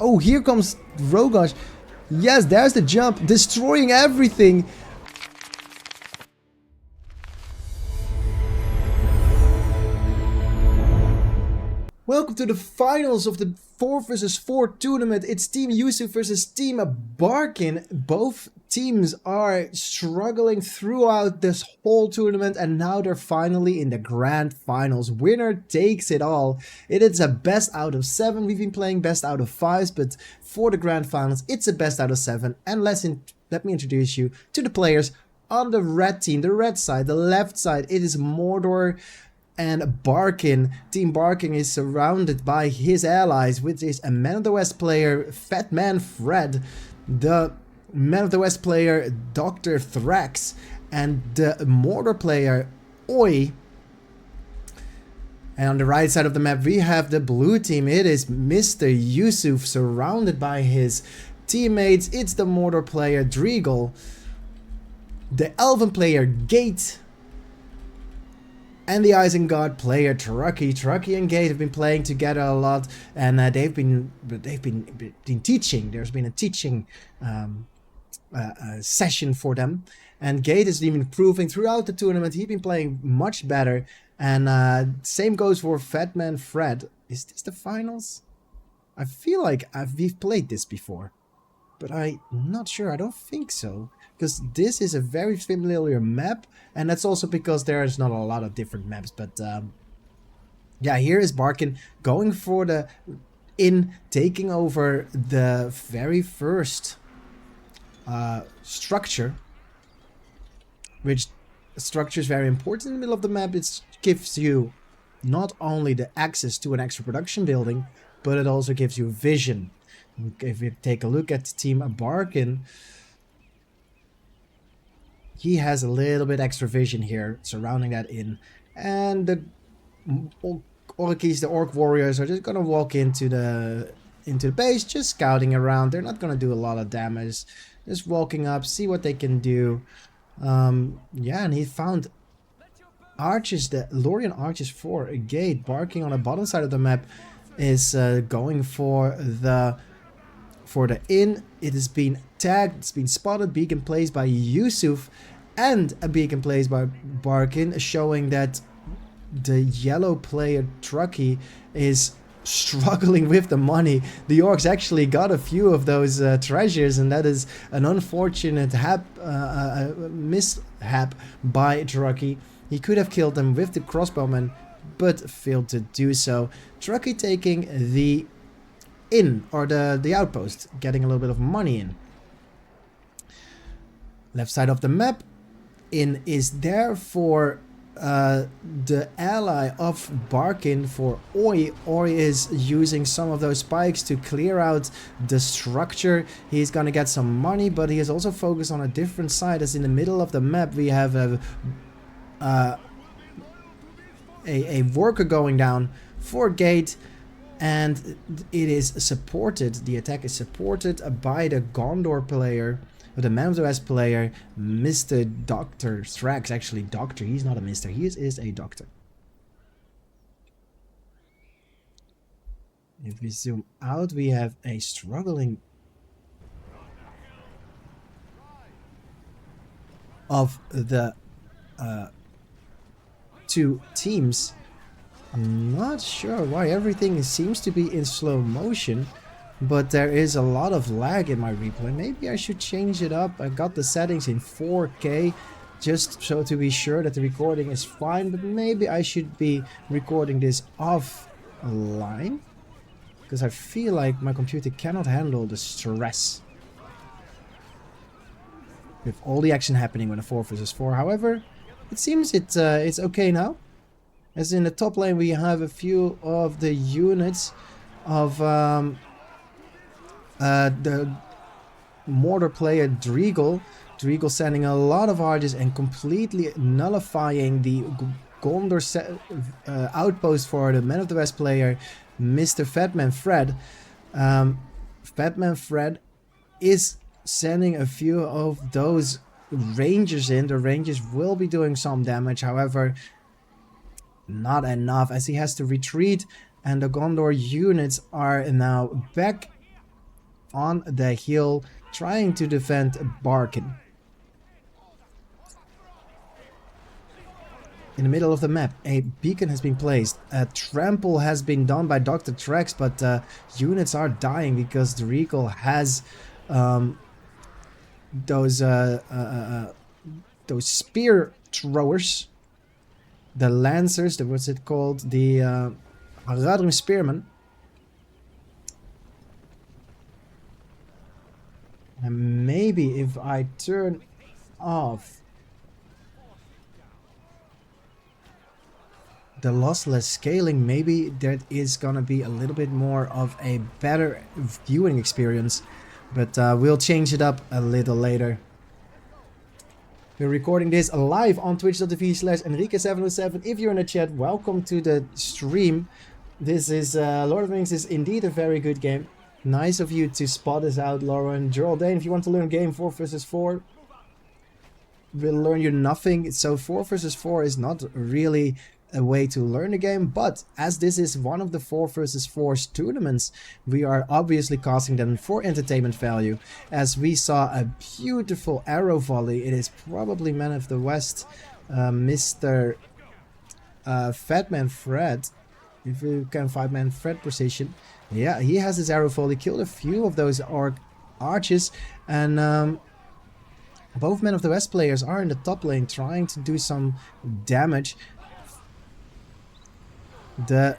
Oh, here comes Rogosh. Yes, there's the jump, destroying everything. Welcome to the finals of the 4 versus 4 tournament. It's Team Yusuf versus Team Barkin. Both teams are struggling throughout this whole tournament, and now they're finally in the grand finals. Winner takes it all. It is a best out of 7. We've been playing best out of 5s, but for the grand finals, it's a best out of 7. And let me introduce you to the players on the red team, the red side, the left side. It is Mordor and Barkin. Team Barkin is surrounded by his allies, which is a Man of the West player, Fat Man Fred, the Man of the West player, Dr. Thrax, and the Mordor player, Oi. And on the right side of the map, we have the blue team. It is Mr. Yusuf, surrounded by his teammates. It's the Mordor player, Dreagle, the Elven player, Gate, and the Isengard player Trucky. Trucky and Gate have been playing together a lot, and they've been teaching. There's been a teaching session for them, and Gate has been improving throughout the tournament. He's been playing much better, and same goes for Fat Man Fred. Is this the finals? I feel like we've played this before, but I'm not sure. I don't think so, because this is a very familiar map, and that's also because there's not a lot of different maps. But yeah, here is Barkin going for the taking over the very first structure, which structure is very important in the middle of the map. It gives you not only the access to an extra production building, but it also gives you vision. If you take a look at Team Barkin, he has a little bit extra vision here surrounding that inn. And the Orkies, the Orc Warriors, are just gonna walk into the base, just scouting around. They're not gonna do a lot of damage. Just walking up, see what they can do. Yeah, and he found archers, the Lorien archers for a gate. Barking on the bottom side of the map is going for the inn. It has been tagged, it's been spotted, beacon placed by Yusuf, and a beacon placed by Barkin, showing that the yellow player Trucky is struggling with the money. The Orcs actually got a few of those treasures, and that is an unfortunate mishap by Trucky. He could have killed them with the crossbowman, but failed to do so. Trucky taking the inn, or the outpost, getting a little bit of money in. Left side of the map, inn is there for the ally of Barkin, for Oi. Oi is using some of those spikes to clear out the structure. He's gonna get some money, but he is also focused on a different side, as in the middle of the map we have a worker going down for Gate, and it is supported, the attack is supported by the Gondor player, the Man of the West player, Mr. Dr. Thrax. Actually, Doctor, he's not a Mr., he is a Doctor. If we zoom out, we have a struggling of the two teams. I'm not sure why everything seems to be in slow motion, but there is a lot of lag in my replay. Maybe I should change it up. I got the settings in 4K just so to be sure that the recording is fine, but maybe I should be recording this offline, because I feel like my computer cannot handle the stress with all the action happening when a 4 versus 4. However, it seems it's okay now. As in the top lane, we have a few of the units of the Mordor player Dreagle. Dreagle sending a lot of archers and completely nullifying the Gondor outpost for the Man of the West player, Mr. Fatman Fred. Fatman Fred is sending a few of those rangers in. The rangers will be doing some damage, however, not enough, as he has to retreat, and the Gondor units are now back on the hill trying to defend Barkin. In the middle of the map, a beacon has been placed. A trample has been done by Dr. Trex, but units are dying because the Regal has those spear throwers, the lancers. What's it called? The Radrum spearmen. And maybe if I turn off the lossless scaling, maybe that is gonna be a little bit more of a better viewing experience, but we'll change it up a little later. We're recording this live on twitch.tv/Enrique707. If you're in the chat, welcome to the stream. This is Lord of the Rings is indeed a very good game. Nice of you to spot us out, Lauren. Geraldine, if you want to learn game 4 versus 4, will learn you nothing. So 4 versus 4 is not really a way to learn the game, but as this is one of the 4 versus 4 tournaments, we are obviously casting them for entertainment value. As we saw a beautiful arrow volley, it is probably Man of the West, Mr. Fatman Fred, if you can find Man Fred position. Yeah, he has his arrow volley, killed a few of those archers, and both Men of the West players are in the top lane trying to do some damage. The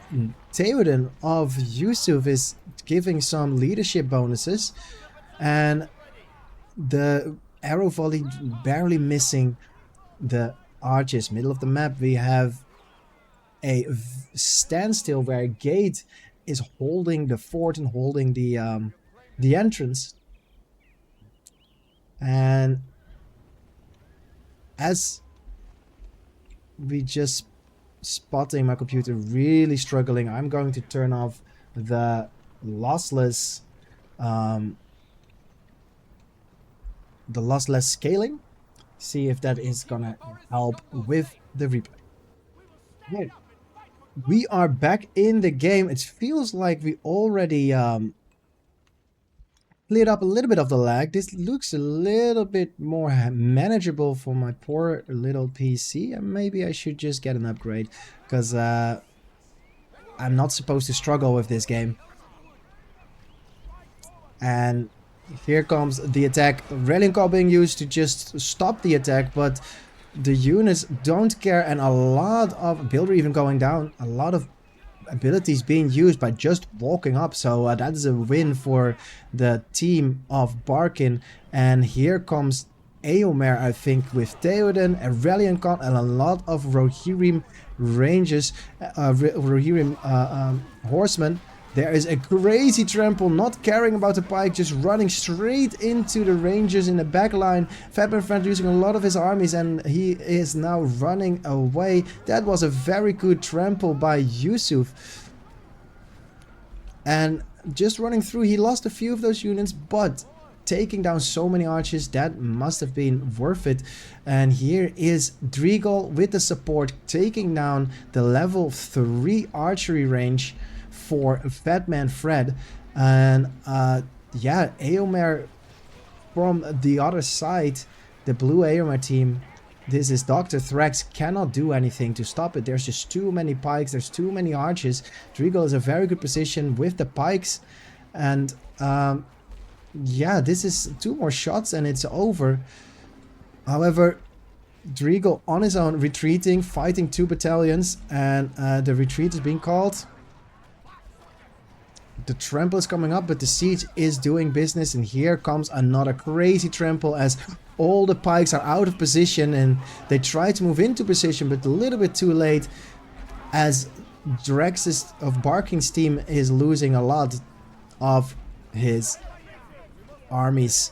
Theoden of Yusuf is giving some leadership bonuses, and the arrow volley barely missing the archers. Middle of the map, we have a standstill where Gate is holding the fort and holding the entrance. And as we just spotting my computer really struggling, I'm going to turn off the lossless scaling, see if that is gonna help with the replay. Right. We are back in the game. It feels like we already cleared up a little bit of the lag. This looks a little bit more manageable for my poor little PC, and maybe I should just get an upgrade, because I'm not supposed to struggle with this game. And here comes the attack. Rallying call being used to just stop the attack, but the units don't care, and a lot of builder even going down, a lot of abilities being used by just walking up. So that is a win for the team of Barkin. And here comes Eomer, I think, with Theoden, Aurelian Khan, and a lot of Rohirrim ranges, Rohirrim horsemen. There is a crazy trample, not caring about the pike, just running straight into the rangers in the back line. Fatman Friend using a lot of his armies, and he is now running away. That was a very good trample by Yusuf. And just running through, he lost a few of those units, but taking down so many archers, that must have been worth it. And here is Drigal with the support, taking down the level 3 archery range for Fatman Fred. And yeah, Eomer from the other side, the blue Eomer team, this is Dr. Thrax, cannot do anything to stop it. There's just too many pikes, there's too many archers. Drigal is a very good position with the pikes, and yeah, this is 2 more shots and it's over. However, Drigal on his own, retreating, fighting 2 battalions, and the retreat is being called. The trample is coming up, but the siege is doing business, and here comes another crazy trample as all the pikes are out of position, and they try to move into position, but a little bit too late, as Drex's of Barkin's team is losing a lot of his armies.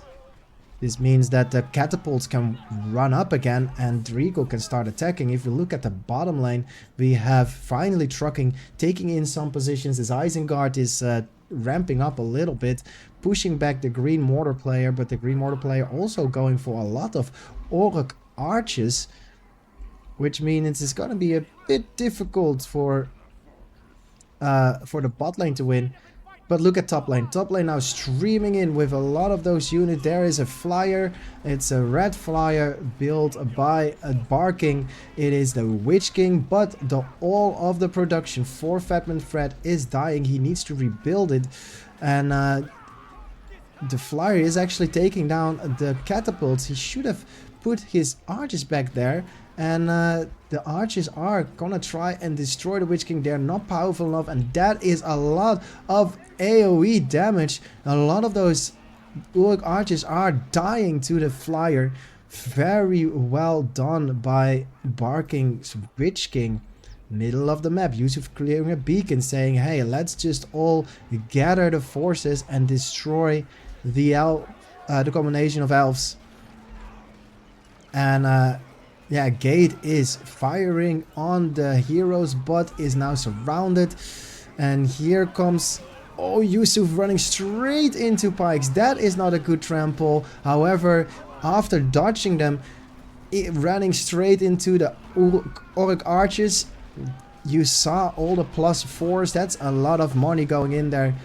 This means that the catapults can run up again and Drigal can start attacking. If you look at the bottom lane, we have finally Trucking taking in some positions. As Isengard is ramping up a little bit, pushing back the Green Mortar player, but the Green Mortar player also going for a lot of Orc archers, which means it's going to be a bit difficult for the bot lane to win. But look at top lane. Top lane now streaming in with a lot of those units. There is a flyer. It's a red flyer built by a Barkin. It is the Witch King, but all of the production for Fatman Fred is dying. He needs to rebuild it. And the flyer is actually taking down the catapults. He should have put his archers back there. And the archers are gonna try and destroy the Witch King. They're not powerful enough, and that is a lot of AoE damage. A lot of those Uruk archers are dying to the flyer. Very well done by Barkin's Witch King. Middle of the map, Yusuf clearing a beacon saying, hey, let's just all gather the forces and destroy the combination of elves. And yeah, Gate is firing on the heroes, but is now surrounded. And here comes, oh, Yusuf running straight into pikes. That is not a good trample. However, after dodging them, running straight into the Orc archers, you saw all the +4s. That's a lot of money going in there.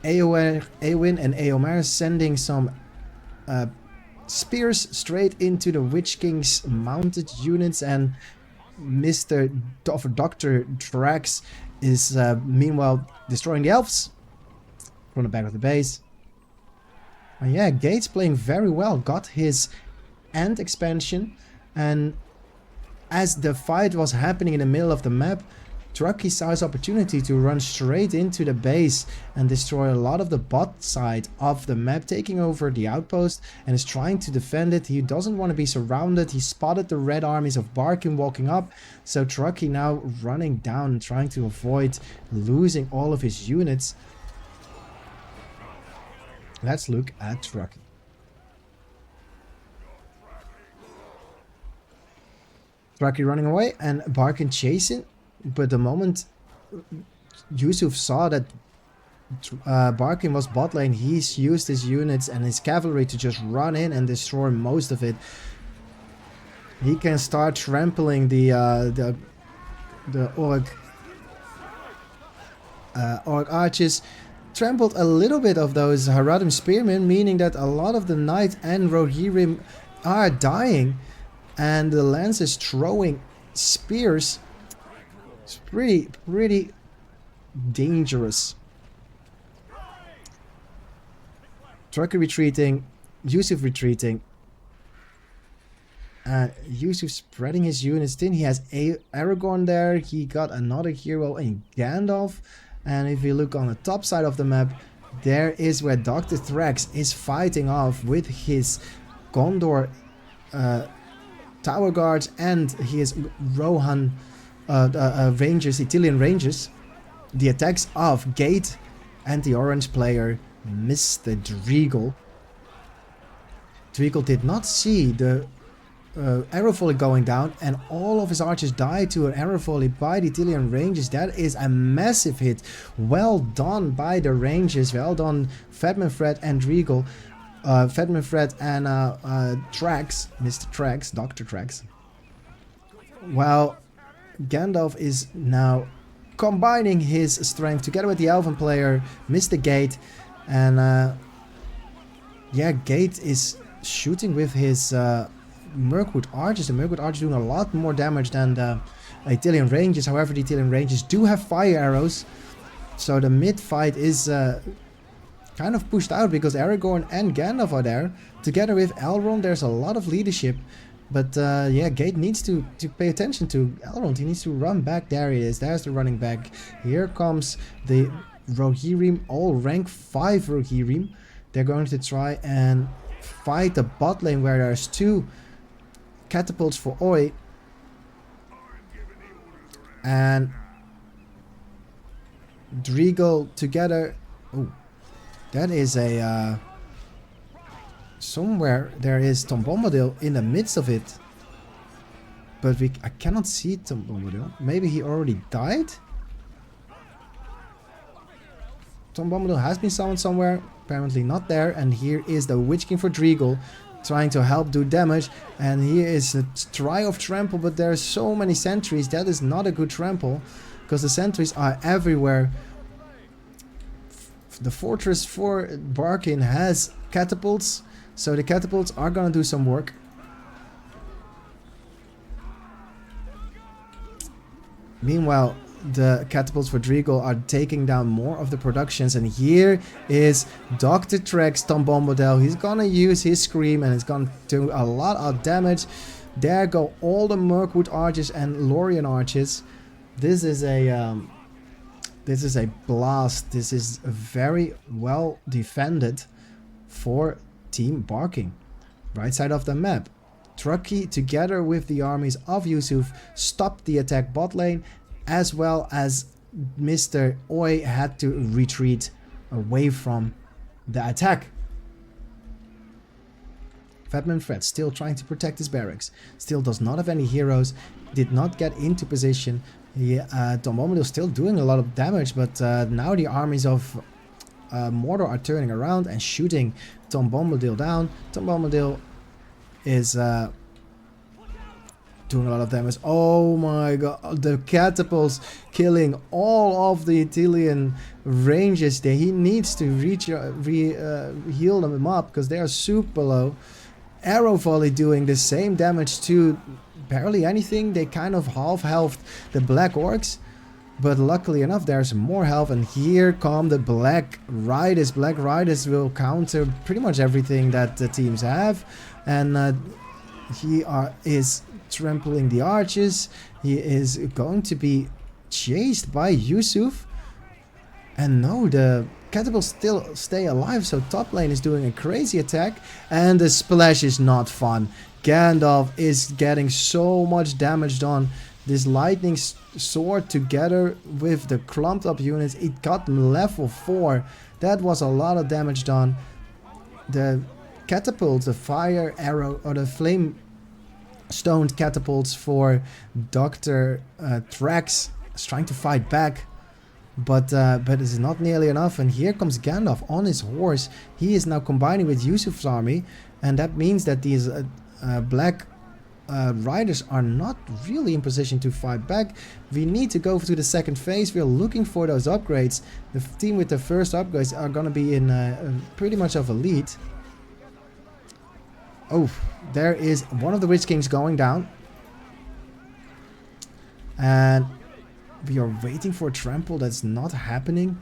Eowyn and Eomer sending some spears straight into the Witch King's mounted units, and Dr. Drax is meanwhile destroying the elves from the back of the base. And yeah, Gates playing very well, got his end expansion, and as the fight was happening in the middle of the map, Trucky saw his opportunity to run straight into the base and destroy a lot of the bot side of the map, taking over the outpost, and is trying to defend it. He doesn't want to be surrounded. He spotted the red armies of Barkin walking up, so Trucky now running down and trying to avoid losing all of his units. Let's look at Trucky. Trucky running away and Barkin chasing. But the moment Yusuf saw that Barkin was bot lane, he's used his units and his cavalry to just run in and destroy most of it. He can start trampling the Orc archers. Trampled a little bit of those Haradim spearmen, meaning that a lot of the Knight and Rohirrim are dying, and the Lancers throwing spears. It's pretty dangerous. Trucker retreating, Yusuf retreating. Yusuf spreading his units thin. He has Aragorn there. He got another hero in Gandalf. And if you look on the top side of the map, there is where Dr. Thrax is fighting off with his Gondor Tower Guards and his Rohan Rangers, Italian Rangers. The attacks of Gate and the orange player, Mr. Driegel. Driegel did not see the arrow volley going down, and all of his archers died to an arrow volley by the Italian Rangers. That is a massive hit. Well done by the Rangers. Well done, Fatman Fred and Driegel. Fatman Fred and Trax, Mr. Trax, Dr. Trax. Well, Gandalf is now combining his strength together with the Elven player, Mr. Gate. And yeah, Gate is shooting with his Mirkwood archers. The Mirkwood archers doing a lot more damage than the Italian Rangers. However, the Italian Rangers do have fire arrows. So the mid fight is kind of pushed out because Aragorn and Gandalf are there. Together with Elrond, there's a lot of leadership. But yeah, Gate needs to pay attention to Elrond. He needs to run back. There he is. There's the running back. Here comes the Rohirrim, all rank 5 Rohirrim. They're going to try and fight the bot lane where there's 2 catapults for Oi. And Driegel together. Oh, that is a... somewhere there is Tom Bombadil in the midst of it. But I cannot see Tom Bombadil. Maybe he already died? Tom Bombadil has been summoned somewhere. Apparently not there. And here is the Witch King for Driegel, trying to help do damage. And here is a try of trample, but there are so many sentries. That is not a good trample, because the sentries are everywhere. The fortress for Barkin has catapults, so the catapults are gonna do some work. Meanwhile, the catapults for Driegel are taking down more of the productions, and here is Dr. Trex Tom Bombadil. He's gonna use his scream and it's gonna do a lot of damage. There go all the Mirkwood archers and Lorien archers. This is a blast. This is very well defended for Team Barking. Right side of the map. Truckee, together with the armies of Yusuf, stopped the attack bot lane, as well as Mr. Oi had to retreat away from the attack. Fatman Fred still trying to protect his barracks. Still does not have any heroes. Did not get into position. Tom Bombadil still doing a lot of damage, but now the armies of Mordor are turning around and shooting Tom Bombadil down. Tom Bombadil is doing a lot of damage. Oh my god, the catapults killing all of the Italian ranges there. He needs to heal them up because they are super low. Arrow volley doing the same damage to barely anything. They kind of half-healthed the Black Orcs, but luckily enough there's more health, and here come the Black Riders. Black Riders will counter pretty much everything that the teams have, and he is trampling the archers. He is going to be chased by Yusuf, and no, the catapults still stay alive, so top lane is doing a crazy attack, and the splash is not fun. Gandalf is getting so much damage done. This lightning sword together with the clumped up units, it got level 4. That was a lot of damage done. The catapults, the fire arrow or the flame stoned catapults for Dr. Thrax is trying to fight back, but it's not nearly enough. And here comes Gandalf on his horse. He is now combining with Yusuf's army, and that means that these Black Riders are not really in position to fight back. We need to go to the second phase. We're looking for those upgrades. The team with the first upgrades are going to be in pretty much of a lead. Oh, there is one of the Witch Kings going down. And we are waiting for a trample. That's not happening.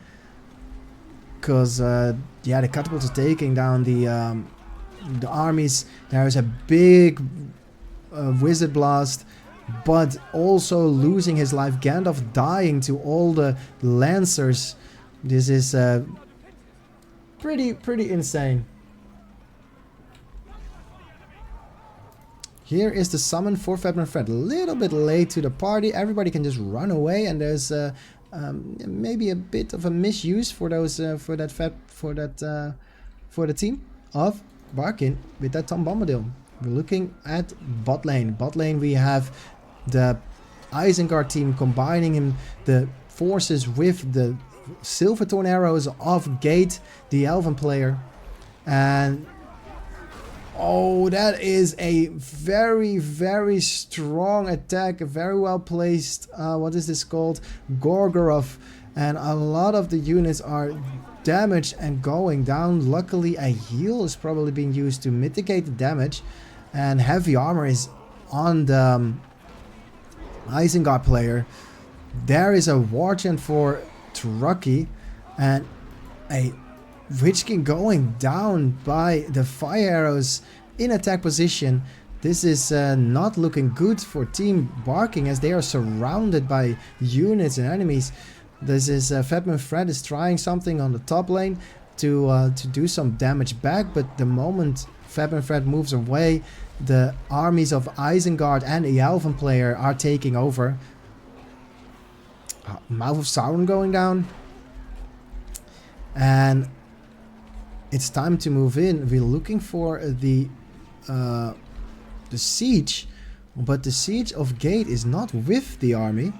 Because, yeah, the catapults are taking down the armies. There is a big wizard blast, but also losing his life. Gandalf dying to all the lancers. This is pretty insane. Here is the summon for Fatman Fred. A little bit late to the party. Everybody can just run away, and there's maybe a bit of a misuse for those for the team of Barkin with that Tom Bombadil. We're looking at bot lane. Bot lane, we have the Isengard team combining the forces with the Silverthorn arrows of Gate, the Elven player, and oh, that is a very strong attack. Very well placed. What is this called? Gorgoroth. And a lot of the units are damaged and going down. Luckily, a heal is probably being used to mitigate the damage. And heavy armor is on the Isengard player. There is a war chant for Truckee. And a Witch King going down by the fire arrows in attack position. This is not looking good for Team Barking, as they are surrounded by units and enemies. This is Fatman Fred is trying something on the top lane to do some damage back, but the moment Fatman Fred moves away, the armies of Isengard and the Elven player are taking over. Mouth of Sauron going down. And it's time to move in. We're looking for the siege, but the siege of Gate is not with the army,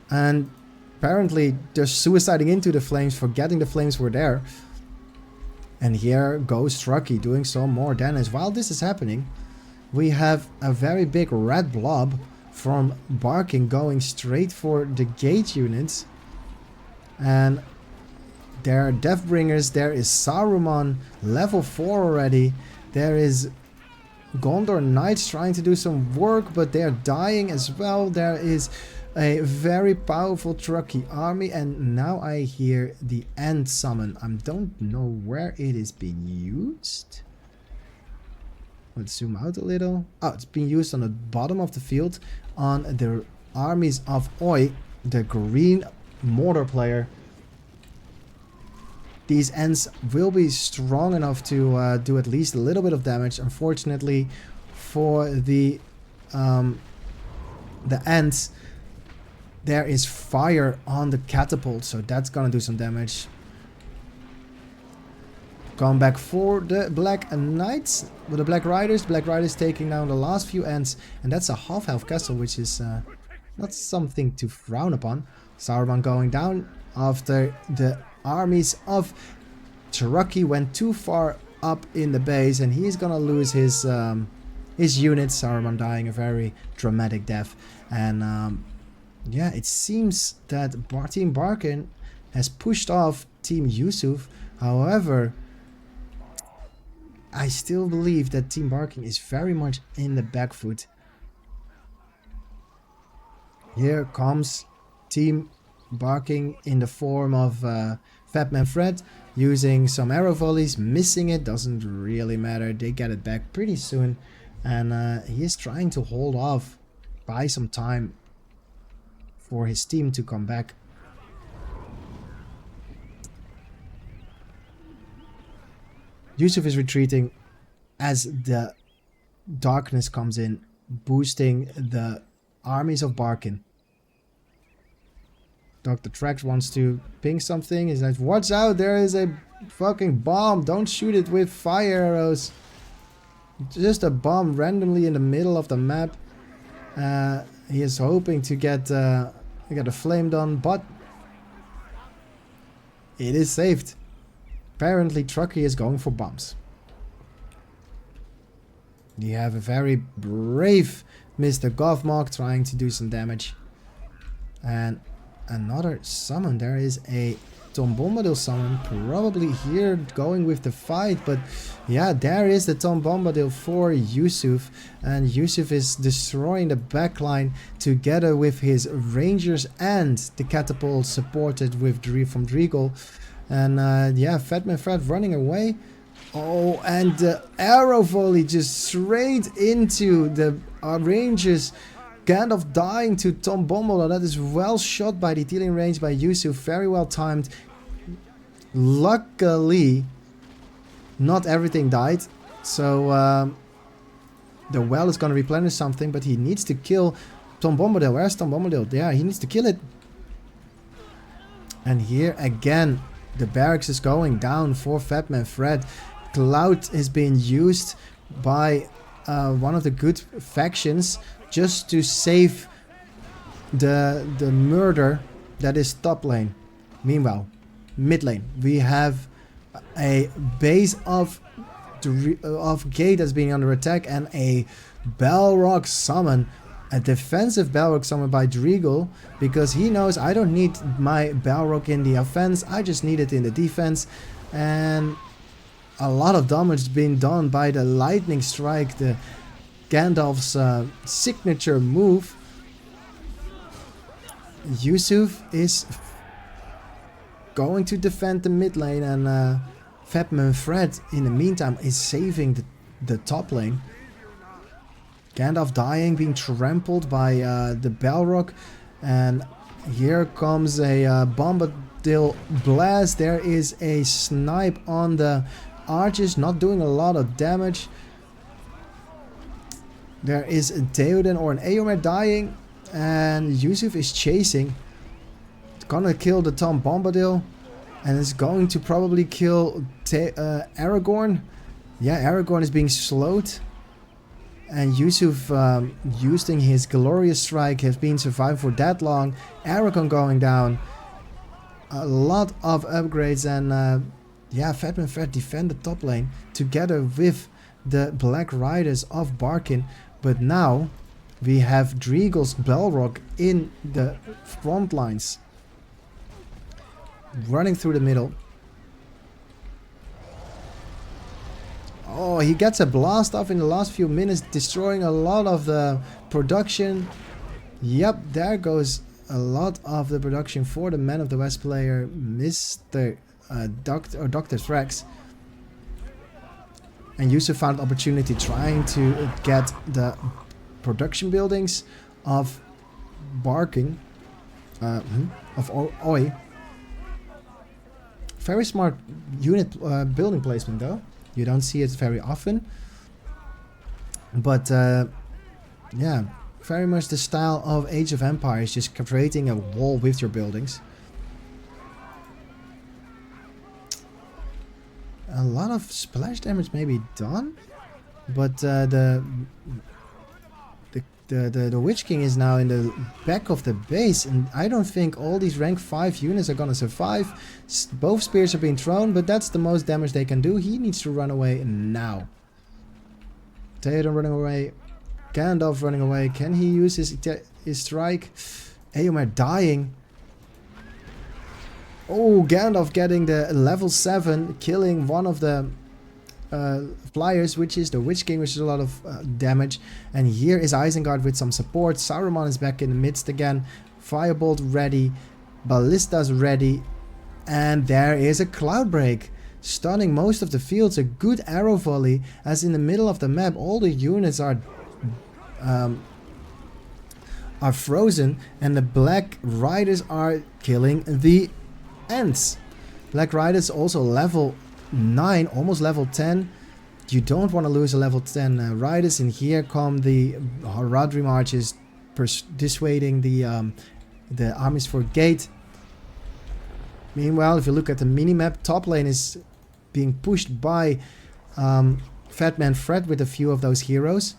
and apparently they're suiciding into the flames, forgetting the flames were there. And here goes Truckee doing some more damage. While this is happening, we have a very big red blob from Barking going straight for the Gate units, and There are Deathbringers. There is Saruman, level 4 already. There is Gondor Knights trying to do some work, but they're dying as well. There is a very powerful Truckee army, and now I hear the End summon. I don't know where it is being used. Let's zoom out a little. Oh, it's being used on the bottom of the field on the armies of Oi, the green mortar player. These Ents will be strong enough to do at least a little bit of damage. Unfortunately for the Ents, there is fire on the catapult, so that's gonna do some damage. Going back for the Black Knights, with the Black Riders. Black Riders taking down the last few Ents, and that's a half-health castle, which is not something to frown upon. Saruman going down after the armies of Truckee went too far up in the base, and he's gonna lose his units. Saruman dying a very dramatic death, and yeah, it seems that Team Barkin has pushed off Team Yusuf. However, I still believe that Team Barkin is very much in the back foot. Here comes Team Barking in the form of Fatman Fred, using some arrow volleys, missing it, doesn't really matter, they get it back pretty soon, and he is trying to hold off, buy some time for his team to come back. Yusuf is retreating as the darkness comes in, boosting the armies of Barkin. Dr. Trax wants to ping something. He's like, watch out, there is a fucking bomb. Don't shoot it with fire arrows. Just a bomb randomly in the middle of the map. He is hoping to get a flame done, but it is saved. Apparently Truckee is going for bombs. You have a very brave Mr. Gothmog trying to do some damage. And another summon. There is a Tom Bombadil summon, probably here going with the fight, but yeah, there is the Tom Bombadil for Yusuf, and Yusuf is destroying the backline together with his Rangers and the catapult supported with from Driegel. And yeah, Fatman Fred running away. Oh, and the arrow volley just straight into the Rangers. Gandalf dying to Tom Bombadil. That is well shot by the dealing range by Yusuf. Very well timed. Luckily, not everything died. So the well is going to replenish something, but he needs to kill Tom Bombadil. Where's Tom Bombadil? Yeah, he needs to kill it. And here again, the barracks is going down for Fatman Fred. Cloud is being used by one of the good factions just to save the murder that is top lane. Meanwhile, mid lane, we have a base of Gate that's being under attack, and a Balrog summon. A defensive Balrog summon by Driegel, because he knows I don't need my Balrog in the offense, I just need it in the defense. And a lot of damage being done by the lightning strike, the Gandalf's signature move. Yusuf is going to defend the mid lane, and Fatman Fred in the meantime is saving the top lane. Gandalf dying, being trampled by the Balrog, and here comes a Bombadil blast. There is a snipe on the archers, not doing a lot of damage. There is a Theoden or an Eomer dying, and Yusuf is chasing. Gonna kill the Tom Bombadil, and is going to probably kill Aragorn. Yeah, Aragorn is being slowed. And Yusuf, using his glorious strike, has been survived for that long. Aragorn going down. A lot of upgrades, and yeah, Fatman Fred defend the top lane together with the Black Riders of Barkin. But now we have Driegel's Balrog in the front lines, running through the middle. Oh, he gets a blast off in the last few minutes, destroying a lot of the production. Yep, there goes a lot of the production for the Man of the West player, Mr. Dr. Thrax. And Yusuf found opportunity trying to get the production buildings of Barkin, of Oi. Very smart unit building placement though. You don't see it very often. But yeah, very much the style of Age of Empires, just creating a wall with your buildings. A lot of splash damage may be done, but the Witch King is now in the back of the base, and I don't think all these rank 5 units are gonna survive. Both spears are being thrown, but that's the most damage they can do. He needs to run away now. Theoden running away. Gandalf running away. Can he use his strike? Eomer dying. Oh, Gandalf getting the level 7, killing one of the flyers, which is the Witch King, which is a lot of damage. And here is Isengard with some support. Saruman is back in the midst again. Firebolt ready. Ballistas ready. And there is a Cloud Break, stunning most of the fields. A good arrow volley, as in the middle of the map all the units are frozen, and the Black Riders are killing the Ents. Black Riders also level 9, almost level 10. You don't want to lose a level 10 Riders, and here come the Haradrim archers dissuading the armies for Gate. Meanwhile, if you look at the minimap, top lane is being pushed by Fatman Fred with a few of those heroes,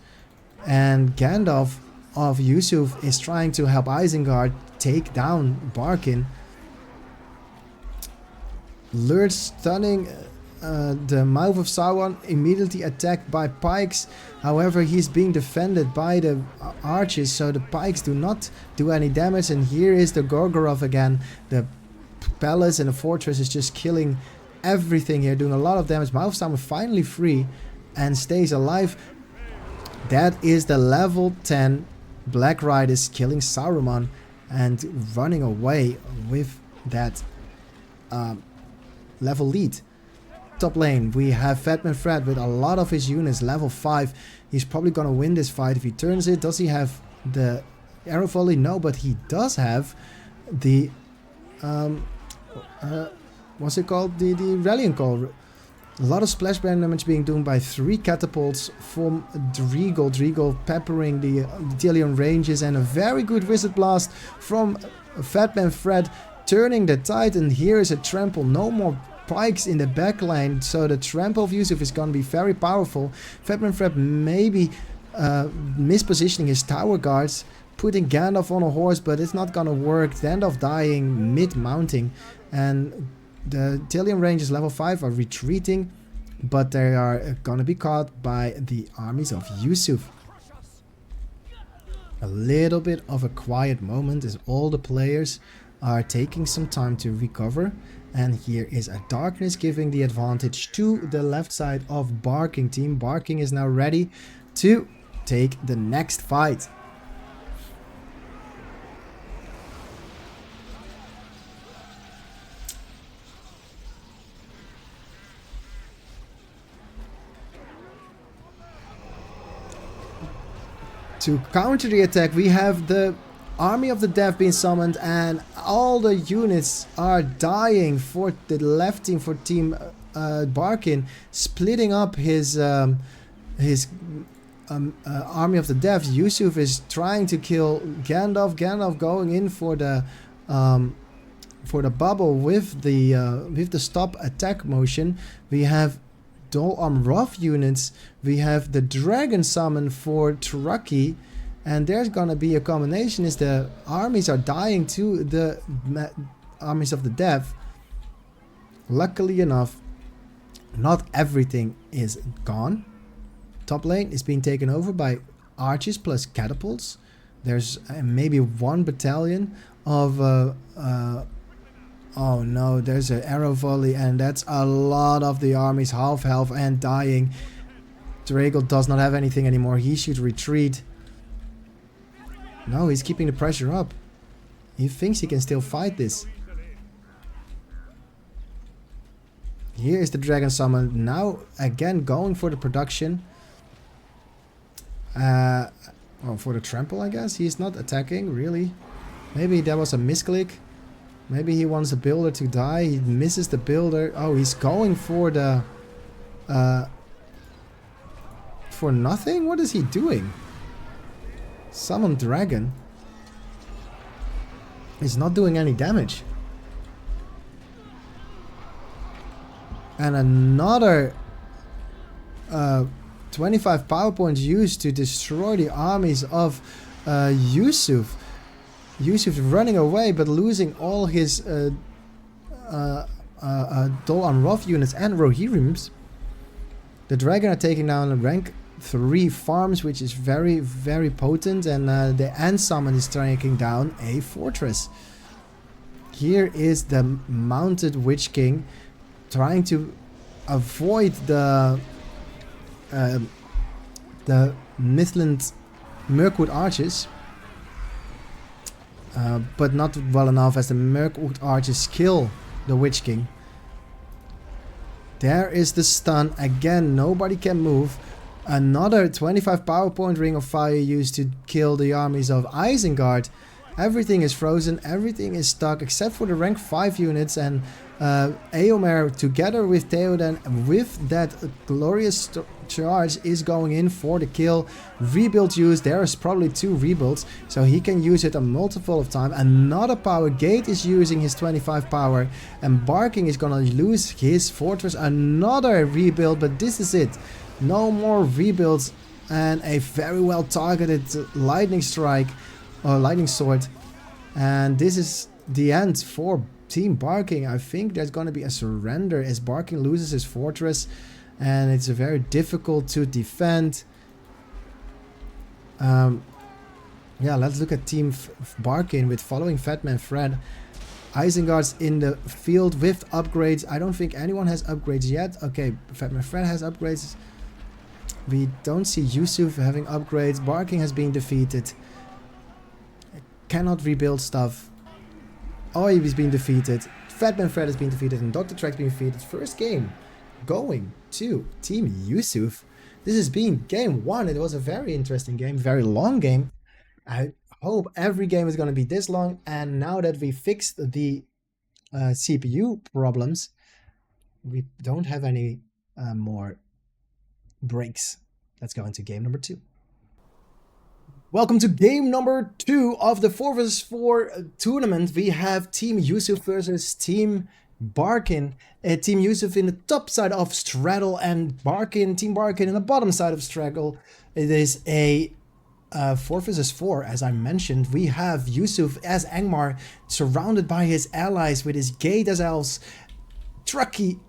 and Gandalf of Yusuf is trying to help Isengard take down Barkin. Lurd stunning the mouth of Sauron, immediately attacked by pikes. However, he's being defended by the archers, so the pikes do not do any damage. And here is the Gorgoroth again. The palace and the fortress is just killing everything here, doing a lot of damage. Mouth of Sauron finally free and stays alive. That is the level 10 Black Riders killing Saruman and running away with that level lead. Top lane, we have Fatman Fred with a lot of his units level 5. He's probably gonna win this fight if he turns it. Does he have the arrow volley? No, but he does have the what's it called? The rallying call. A lot of splash damage being done by 3 catapults from Driegel. Driegel peppering the Delion ranges, and a very good wizard blast from Fatman Fred, turning the tide. And here is a trample. No more pikes in the back line, so the trample of Yusuf is going to be very powerful. Fatman Fred maybe mispositioning his tower guards, putting Gandalf on a horse, but it's not going to work. Gandalf dying mid-mounting, and the Delion ranges level 5 are retreating, but they are going to be caught by the armies of Yusuf. A little bit of a quiet moment as all the players are taking some time to recover. And here is a darkness giving the advantage to the left side of Barking team. Barking is now ready to take the next fight. To counter the attack, we have the Army of the Death being summoned, and all the units are dying for the left team, for team Barkin, splitting up his Army of the Death. Yusuf is trying to kill Gandalf. Gandalf going in for the bubble with the stop attack motion. We have Dol Amroth units. We have the Dragon summon for Trucky. And there's gonna be a combination, is the armies are dying to the armies of the Death. Luckily enough, not everything is gone. Top lane is being taken over by archers plus catapults. There's maybe 1 battalion of oh no, there's an arrow volley, and that's a lot of the armies half health and dying. Drago does not have anything anymore. He should retreat. No, he's keeping the pressure up. He thinks he can still fight this. Here is the Dragon Summon. Now, again, going for the production. Oh, for the trample, I guess. He's not attacking, really. Maybe that was a misclick. Maybe he wants the builder to die. He misses the builder. Oh, he's going for the... for nothing? What is he doing? Summon Dragon. He's not doing any damage. And another 25 power points used to destroy the armies of Yusuf. Yusuf running away but losing all his Dol Amroth units and Rohirrims. The Dragon are taking down rank 3 farms, which is very, very potent, and the End Summon is taking down a fortress. Here is the mounted Witch King trying to avoid the Midland Mirkwood archers, but not well enough as the Mirkwood archers kill the Witch King. There is the stun again. Nobody can move. Another 25 power point ring of fire used to kill the armies of Isengard. Everything is frozen, everything is stuck except for the rank 5 units, and Eomer together with Theoden with that glorious charge is going in for the kill. Rebuild use, there is probably 2 rebuilds, so he can use it a multiple of time. Another power gate is using his 25 power, and Barkin is gonna lose his fortress. Another rebuild, but this is it. No more rebuilds, and a very well targeted lightning strike or lightning sword, and this is the end for Team Barkin. I think there's going to be a surrender as Barkin loses his fortress, and it's very difficult to defend. Yeah, let's look at Team Barkin with following Fatman Fred. Isengard's in the field with upgrades. I don't think anyone has upgrades yet. Okay, Fatman Fred has upgrades. We don't see Yusuf having upgrades. Barkin has been defeated. Cannot rebuild stuff. Oi has been defeated. Fatman Fred has been defeated, and Dr. Trek's been defeated. First game going to Team Yusuf. This has been game 1. It was a very interesting game, very long game. I hope every game is going to be this long. And now that we fixed the CPU problems, we don't have any more breaks. Let's go into game number 2. Welcome to game number 2 of the 4 vs 4 tournament. We have Team Yusuf versus Team Barkin. Team Yusuf in the top side of Straddle, and Team Barkin in the bottom side of Straddle. It is a 4 vs 4, as I mentioned. We have Yusuf as Angmar, surrounded by his allies with his Gate as elves, Truckee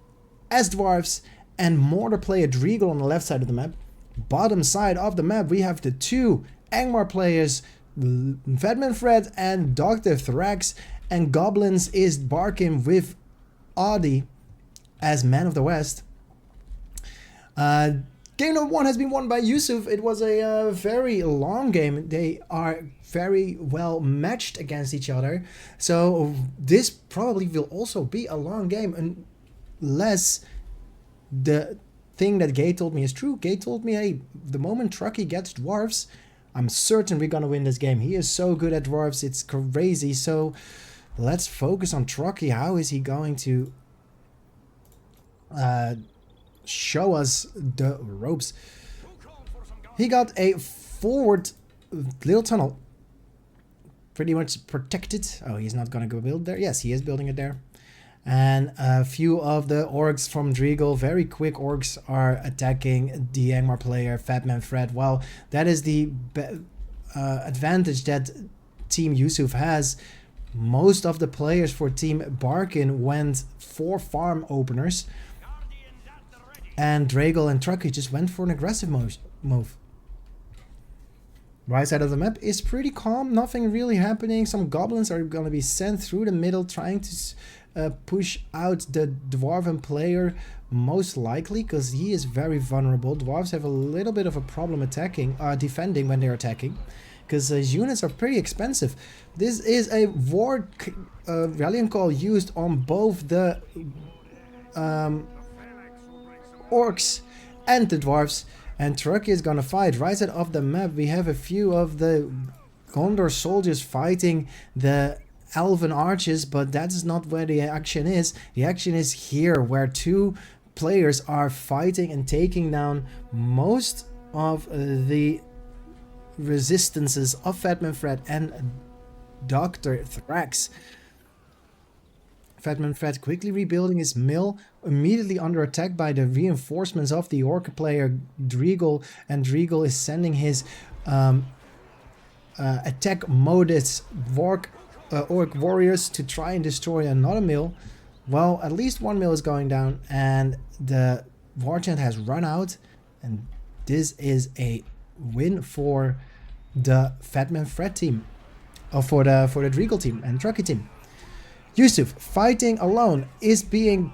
as dwarves, and Mortar player Driegel on the left side of the map. Bottom side of the map, we have the 2 Angmar players, Fatman Fred and Dr. Thrax, and Goblins is Barkin with Audi as Man of the West. Game number 1 has been won by Yusuf. It was a very long game. They are very well matched against each other, so this probably will also be a long game, unless the thing that Gay told me is true. Gay told me, hey, the moment Truckee gets dwarves, I'm certain we're gonna win this game. He is so good at dwarves, it's crazy. So let's focus on Truckee. How is he going to show us the ropes? He got a forward little tunnel, pretty much protected. Oh, he's not gonna go build there. Yes, he is building it there. And a few of the orcs from Driegel, very quick orcs, are attacking the Angmar player, Fatman Fred. Well, that is the advantage that Team Yusuf has. Most of the players for Team Barkin went for farm openers, and Driegel and Truckee just went for an aggressive move. Right side of the map is pretty calm, nothing really happening. Some goblins are going to be sent through the middle trying to push out the dwarven player, most likely, because he is very vulnerable. Dwarves have a little bit of a problem defending when they're attacking, because his units are pretty expensive. This is a war rallying call used on both the orcs and the dwarves, and Turkey is gonna fight. Right side of the map we have a few of the Gondor soldiers fighting the elven archers, but that is not where the action is. The action is here, where two players are fighting and taking down most of the resistances of Fatman Fred and Dr. Thrax. Fatman Fred quickly rebuilding his mill, immediately under attack by the reinforcements of the orc player Driegel, and Driegel is sending his attack modus orc warriors to try and destroy another mill. Well, at least one mill is going down, and the war chant has run out, and this is a win for the Fatman Fred team, or for the Driegel team and Truckee team. Yusuf, fighting alone, is being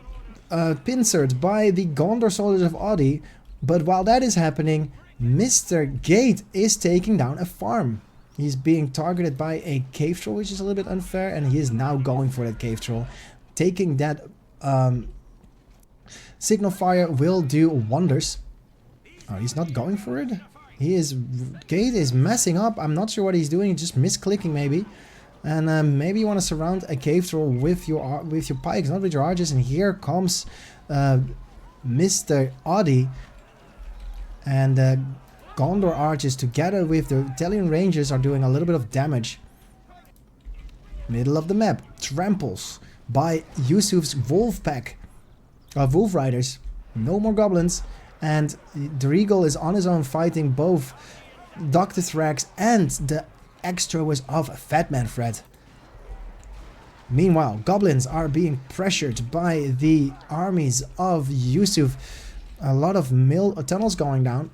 pincered by the Gondor soldiers of Adi, but while that is happening, Mr. Gate is taking down a farm. He's being targeted by a cave troll, which is a little bit unfair, and he is now going for that cave troll. Taking that signal fire will do wonders. Oh, he's not going for it? Gate is messing up. I'm not sure what he's doing, just misclicking maybe. And maybe you want to surround a cave troll with your pikes, not with your archers. And here comes Mr. Adi and Gondor archers together with the Italian rangers are doing a little bit of damage. Middle of the map, tramples by Yusuf's wolf pack, wolf riders. No more goblins, and Driegel is on his own fighting both Dr. Thrax and the extras of Fatman Fred. Meanwhile, goblins are being pressured by the armies of Yusuf. A lot of tunnels going down,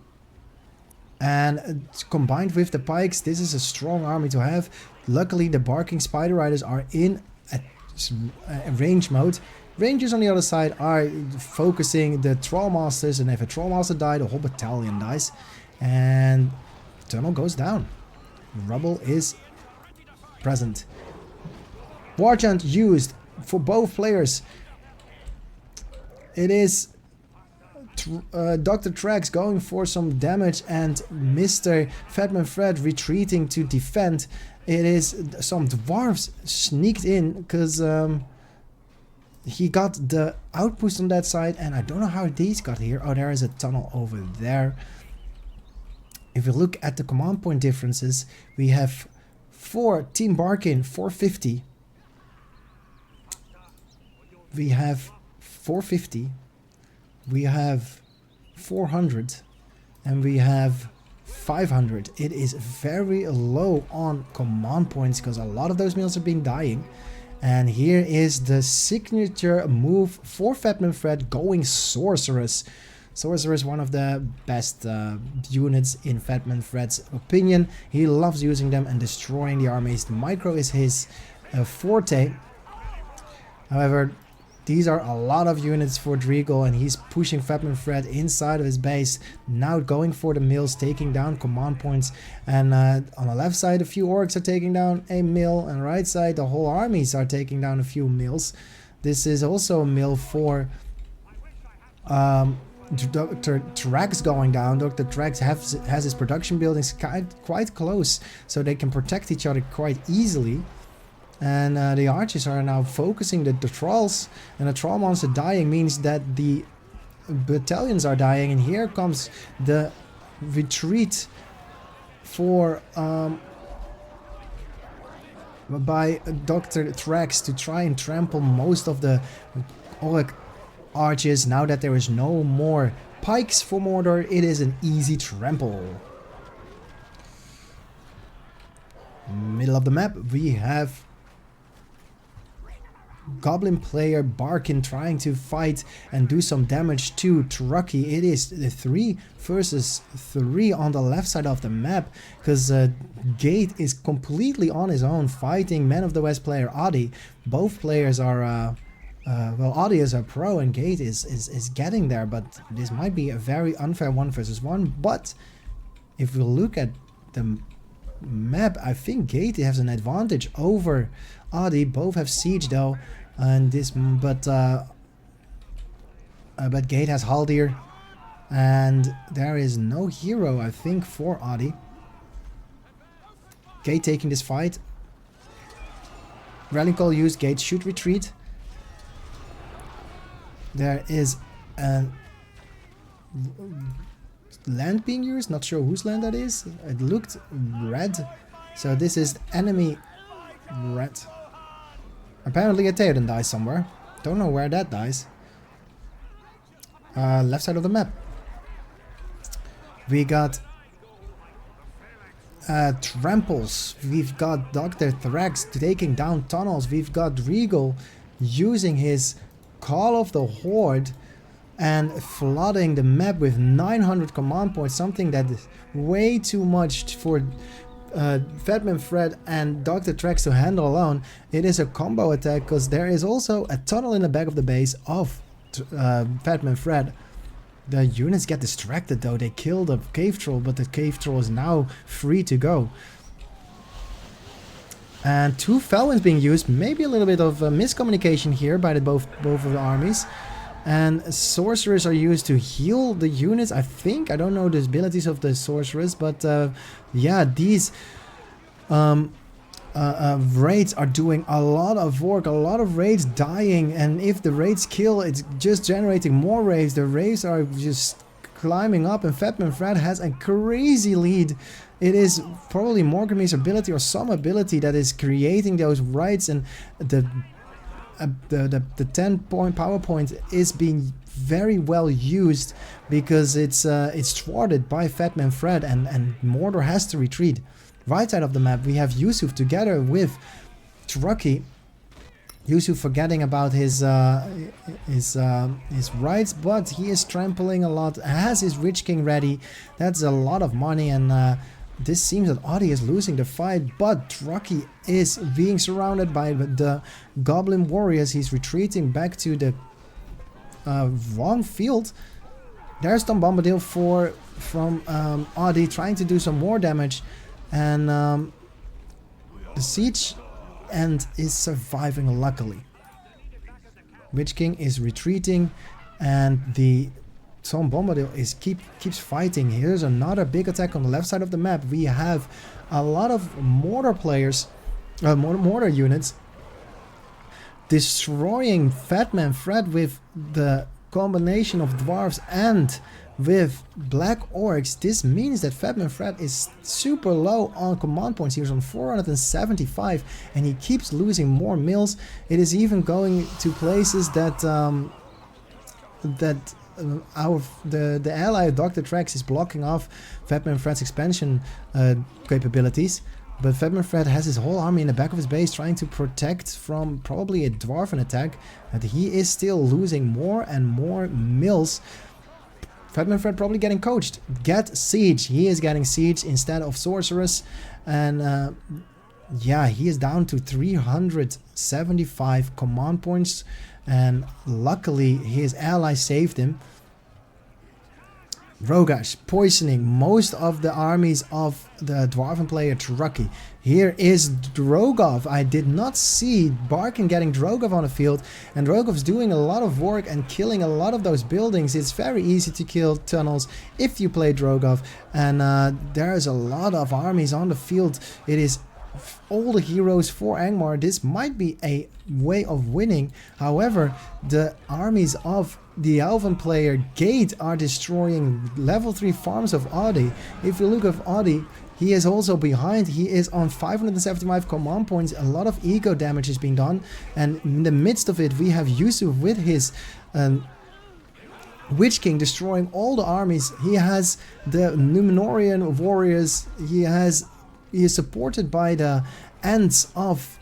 and combined with the pikes, this is a strong army to have. Luckily, the barking spider riders are in a range mode. Rangers on the other side are focusing the troll masters, and if a troll master dies, the whole battalion dies, and tunnel goes down. Rubble is present. War chant used for both players. It is Dr. Trax going for some damage and Mr. Fatman Fred retreating to defend. It is some dwarves sneaked in because he got the outpost on that side, and I don't know how these got here. Oh, there is a tunnel over there. If we look at the command point differences, we have for Team Barkin 450. We have 450. We have 400. And we have 500. It is very low on command points because a lot of those mills have been dying. And here is the signature move for Fatman Fred, going Sorceress. Sorceress is one of the best units in Fatman Fred's opinion. He loves using them and destroying the armies. The micro is his forte. However, these are a lot of units for Driegel, and he's pushing Fatman Fred inside of his base. Now going for the mills, taking down command points. And on the left side, a few orcs are taking down a mill. And right side, the whole armies are taking down a few mills. This is also a mill for Dr. Trax going down. Dr. Trax has his production buildings quite close, so they can protect each other quite easily. And the archers are now focusing the trolls, and the troll monster dying means that the battalions are dying. And here comes the retreat for by Dr. Thrax to try and trample most of the orc archers. Now that there is no more pikes for Mordor, it is an easy trample. Middle of the map, we have Goblin player Barkin trying to fight and do some damage to Trucky. It is the 3 versus 3 on the left side of the map, because Gate is completely on his own fighting Man of the West player Adi. Both players are well, Adi is a pro and Gate is getting there, but this might be a very unfair 1 versus 1. But if we look at the map, I think Gate has an advantage over Adi. Both have siege though, and this, but Gate has Haldir, and there is no hero, I think, for Adi. Gate taking this fight. Rallying call used. Gate should retreat. There is a land being used. Not sure whose land that is. It looked red, so this is enemy red. Apparently a Theoden dies somewhere. Don't know where that dies. Left side of the map. We got tramples. We've got Dr. Thrax taking down tunnels. We've got Regal using his Call of the Horde and flooding the map with 900 command points. Something that is way too much for Fatman Fred and Dr. Thrax to handle alone. It is a combo attack because there is also a tunnel in the back of the base of Fatman Fred. The units get distracted though. They kill the cave troll, but the cave troll is now free to go. And 2 Felwinds being used. Maybe a little bit of miscommunication here by both of the armies. And sorcerers are used to heal the units, I think. I don't know the abilities of the sorcerers, but yeah, these raids are doing a lot of work, a lot of raids dying, and if the raids kill, it's just generating more raids. The raids are just climbing up, and Fatman Fred has a crazy lead. It is probably Morgrim's ability or some ability that is creating those raids, and the 10-point power point is being very well used because it's thwarted by Fatman Fred, and Mordor has to retreat. Right side of the map we have Yusuf together with Trucky. Yusuf forgetting about his rights, but he is trampling a lot, has his Rich King ready. That's a lot of money, and this seems that Adi is losing the fight, but Trucky is being surrounded by the Goblin Warriors. He's retreating back to the wrong field. There's Tom Bombadil from Adi trying to do some more damage, and the siege end is surviving luckily. Witch King is retreating, and the Tom Bombadil keeps fighting. Here's another big attack on the left side of the map. We have a lot of mortar players, mortar units, destroying Fatman Fred with the combination of dwarves and with black orcs. This means that Fatman Fred is super low on command points. He was on 475, and he keeps losing more mills. It is even going to places that the ally Dr. Thrax is blocking off Fatman Fred's expansion capabilities. But Fatman Fred has his whole army in the back of his base trying to protect from probably a dwarven attack, and he is still losing more and more mills. Fatman Fred probably getting coached. Get siege. He is getting siege instead of sorceress, and yeah, he is down to 375 command points, and luckily his ally saved him. Rogash poisoning most of the armies of the dwarven player Trucky. Here is Drogov. I did not see Barkin getting Drogov on the field, and Drogov's doing a lot of work and killing a lot of those buildings. It's very easy to kill tunnels if you play Drogov, and there's a lot of armies on the field. It is all the heroes for Angmar. This might be a way of winning. However, the armies of the Elven player Gate are destroying level 3 farms of Adi. If you look at Adi, he is also behind. He is on 575 command points. A lot of ego damage is being done, and in the midst of it we have Yusuf with his Witch King destroying all the armies. He has the Numenorian warriors. He is supported by the ants of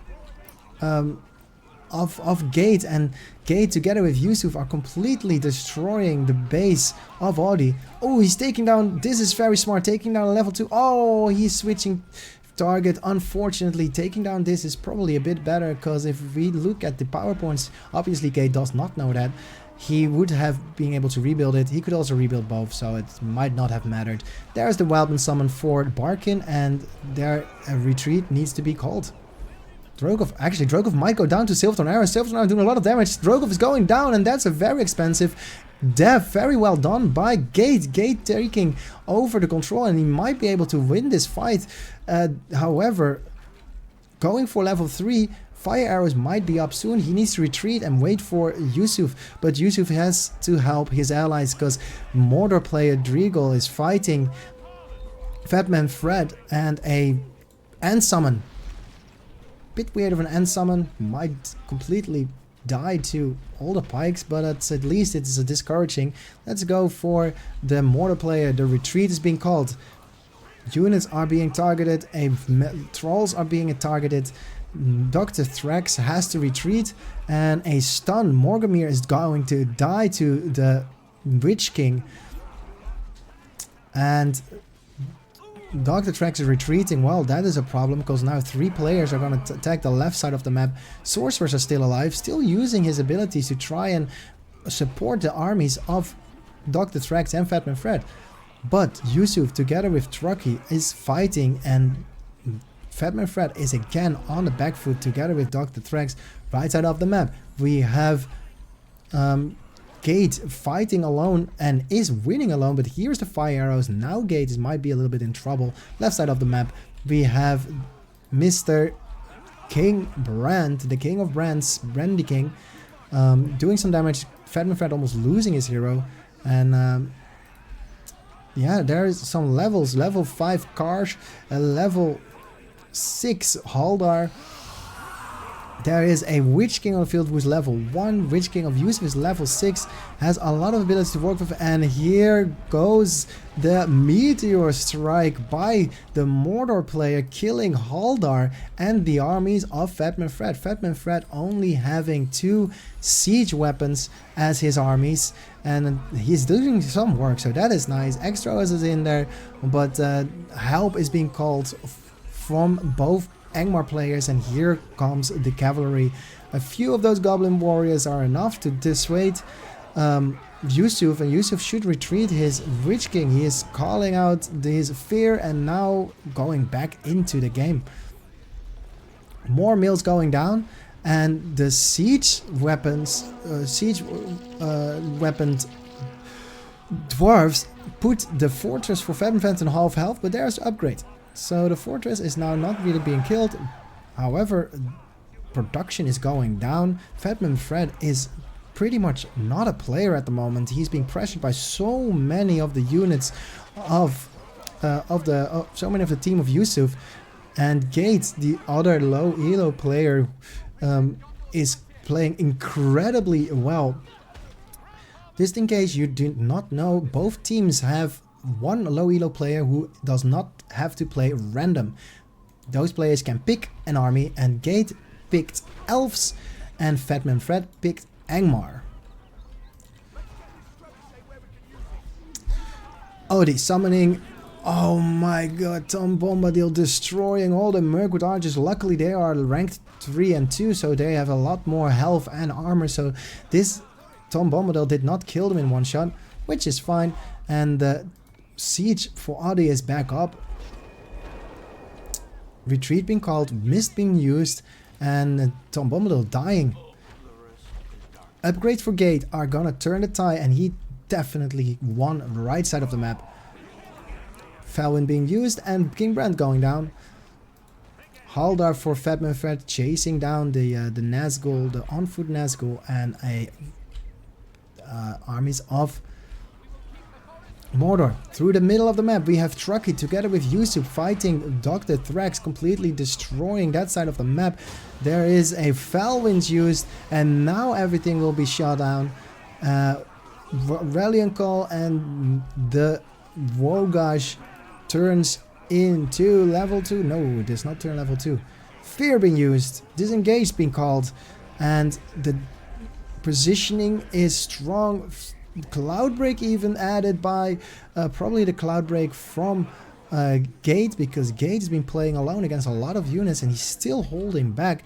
of Gate, and Gate together with Yusuf are completely destroying the base of Audi. Oh, he's taking down, this is very smart, taking down a level 2. Oh, he's switching target. Unfortunately, taking down this is probably a bit better, because if we look at the power points, obviously Gate does not know that. He would have been able to rebuild it. He could also rebuild both, so it might not have mattered. There's the Wildman summon for Barkin, and their retreat needs to be called. Drogov might go down to Silverton Arrow. Silverton Arrow doing a lot of damage. Drogov is going down, and that's a very expensive death. Very well done by Gate. Gate taking over the control, and he might be able to win this fight. However, going for level 3, fire arrows might be up soon. He needs to retreat and wait for Yusuf, but Yusuf has to help his allies, because Mordor player Driegel is fighting Fatman Fred and a end summon. Bit weird of an end summon, might completely die to all the pikes, but at least it's discouraging. Let's go for the Mordor player. The retreat is being called. Units are being targeted, trolls are being targeted. Dr. Thrax has to retreat, and a stun. Morgamir is going to die to the Witch King, and Dr. Thrax is retreating. Well, that is a problem, because now 3 players are going to attack the left side of the map. Sorcerers are still alive, still using his abilities to try and support the armies of Dr. Thrax and Fatman Fred. But Yusuf together with Trucky is fighting, and Fatman Fred is again on the back foot together with Dr. Thrax. Right side of the map we have Gate fighting alone and is winning alone, but here's the fire arrows. Now Gate might be a little bit in trouble. Left side of the map we have Mr. King Brand, the King of Brands, Brandy King, doing some damage. Fatman Fred almost losing his hero, and yeah, there is some levels. Level 5 Karsh, a level 6 Haldar. There is a Witch King on the field who's level 1. Witch King of Yusuf is level 6. Has a lot of abilities to work with. And here goes the Meteor Strike by the Mordor player, killing Haldar and the armies of Fatman Fred. Fatman Fred only having 2 siege weapons as his armies. And he's doing some work, so that is nice. Extras is in there, but help is being called from both Angmar players, and here comes the cavalry. A few of those goblin warriors are enough to dissuade Yusuf, and Yusuf should retreat his Witch King. He is calling out his fear and now going back into the game. More mills going down, and the siege weapons, weaponed dwarves put the fortress for Fatman Fred on half health, but there's the upgrade. So the fortress is now not really being killed. However, production is going down. Fatman Fred is pretty much not a player at the moment. He's being pressured by so many of the units of so many of the team of Yusuf, and Gates, the other low elo player, is playing incredibly well. Just in case you do not know, both teams have one low elo player who does not have to play random. Those players can pick an army, and Gate picked elves and Fatman Fred picked Angmar. Oh, the summoning. Oh my god, Tom Bombadil destroying all the Mirkwood archers. Luckily they are ranked 3 and 2, so they have a lot more health and armor, so this Tom Bombadil did not kill them in one shot, which is fine. And the siege for Adi is back up. Retreat being called, mist being used, and Tom Bombadil dying. Upgrades for Gate are gonna turn the tide, and he definitely won the right side of the map. Felwyn being used, and King Brand going down. Haldar for Fatman Fred chasing down the Nazgul, the on-foot Nazgul, and a armies of Mordor. Through the middle of the map we have Trucky together with Yusuf fighting Dr. Thrax, completely destroying that side of the map. There is a Felwind used, and now everything will be shut down. Reliant Call, and the Wogash turns into level 2. No, it does not turn level 2. Fear being used. Disengage being called. and the positioning is strong. Cloud break even added by probably the cloud break from Gate, because Gate has been playing alone against a lot of units and he's still holding back.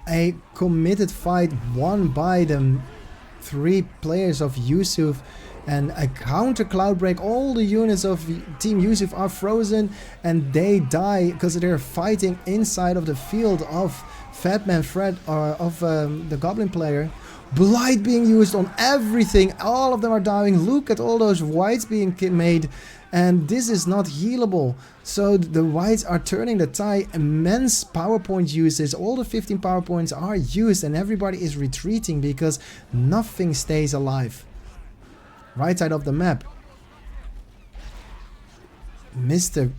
A committed fight won by the 3 players of Yusuf, and a counter cloud break. All the units of Team Yusuf are frozen and they die because they're fighting inside of the field of Fatman Fred, or of the Goblin player. Blight being used on everything. All of them are dying. Look at all those whites being made, and this is not healable. So the whites are turning the tide. Immense power point uses. All the 15 power points are used and everybody is retreating because nothing stays alive. Right side of the map, Mr.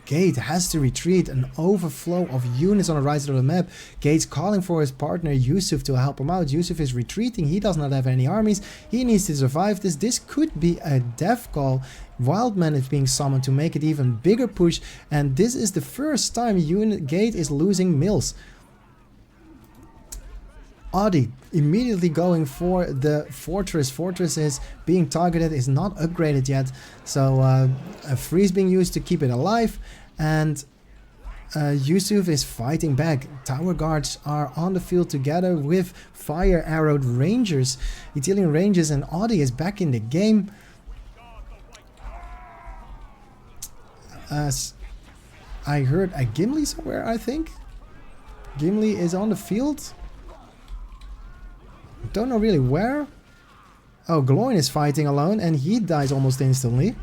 Gate has to retreat. An overflow of units on the right side of the map. Gate's calling for his partner Yusuf to help him out. Yusuf is retreating. He does not have any armies. He needs to survive this. This could be a death call. Wildman is being summoned to make it even bigger push, and this is the first time Gate is losing mills. Adi immediately going for the fortress. Fortress is being targeted, is not upgraded yet, so a freeze being used to keep it alive, and Yusuf is fighting back. Tower guards are on the field together with fire arrowed rangers, Italian rangers, and Adi is back in the game. I heard a Gimli somewhere, I think. Gimli is on the field. Don't know really where. Oh, Gloin is fighting alone and he dies almost instantly.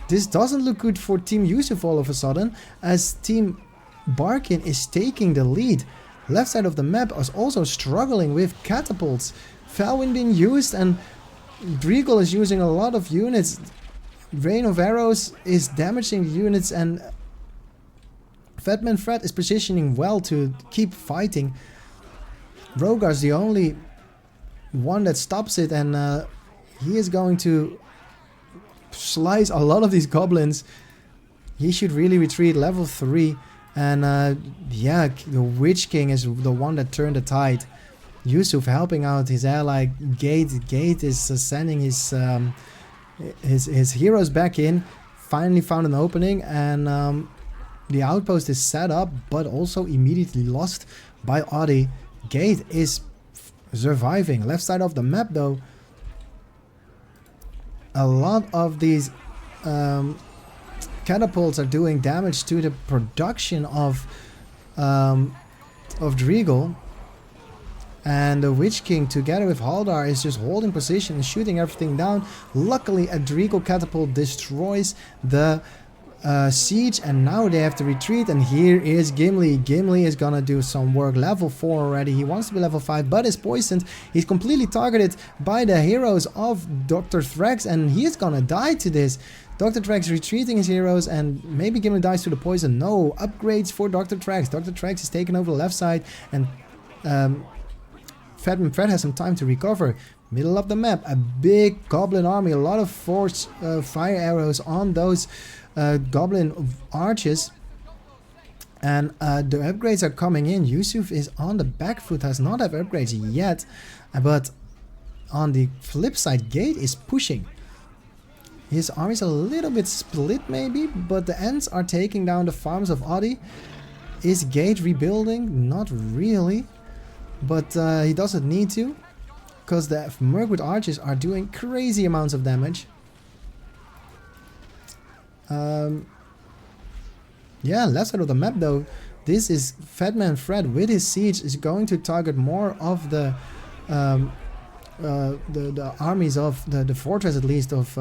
This doesn't look good for Team Yusuf all of a sudden, as Team Barkin is taking the lead. Left side of the map is also struggling with catapults. Felwyn being used and Driegel is using a lot of units. Rain of Arrows is damaging units, and Fatman Fred is positioning well to keep fighting. Rogar's the only one that stops it, and he is going to slice a lot of these goblins. He should really retreat level 3, and yeah, the Witch King is the one that turned the tide. Yusuf helping out his ally Gate. Gate is sending his heroes back in. Finally found an opening, and the outpost is set up, but also immediately lost by Adi. Gate is surviving. Left side of the map though, a lot of these catapults are doing damage to the production of Driegel, and the Witch King together with Haldar is just holding position and shooting everything down. Luckily a Driegel catapult destroys the siege, and now they have to retreat, and here is Gimli. Gimli is gonna do some work. Level 4 already. He wants to be level 5 but is poisoned. He's completely targeted by the heroes of Dr. Thrax, and he is gonna die to this. Dr. Thrax retreating his heroes, and maybe Gimli dies to the poison. No, upgrades for Dr. Thrax. Dr. Thrax is taking over the left side, and Fatman Fred has some time to recover. Middle of the map, a big goblin army, a lot of force fire arrows on those goblin archers, and the upgrades are coming in. Yusuf is on the back foot, has not have upgrades yet, but on the flip side, Gate is pushing. His army is a little bit split maybe, but the Ents are taking down the farms of Adi. Is Gate rebuilding? Not really, but he doesn't need to, because the Mirkwood archers are doing crazy amounts of damage. Yeah, left side of the map though, this is Fatman Fred with his siege is going to target more of the armies of the fortress, at least of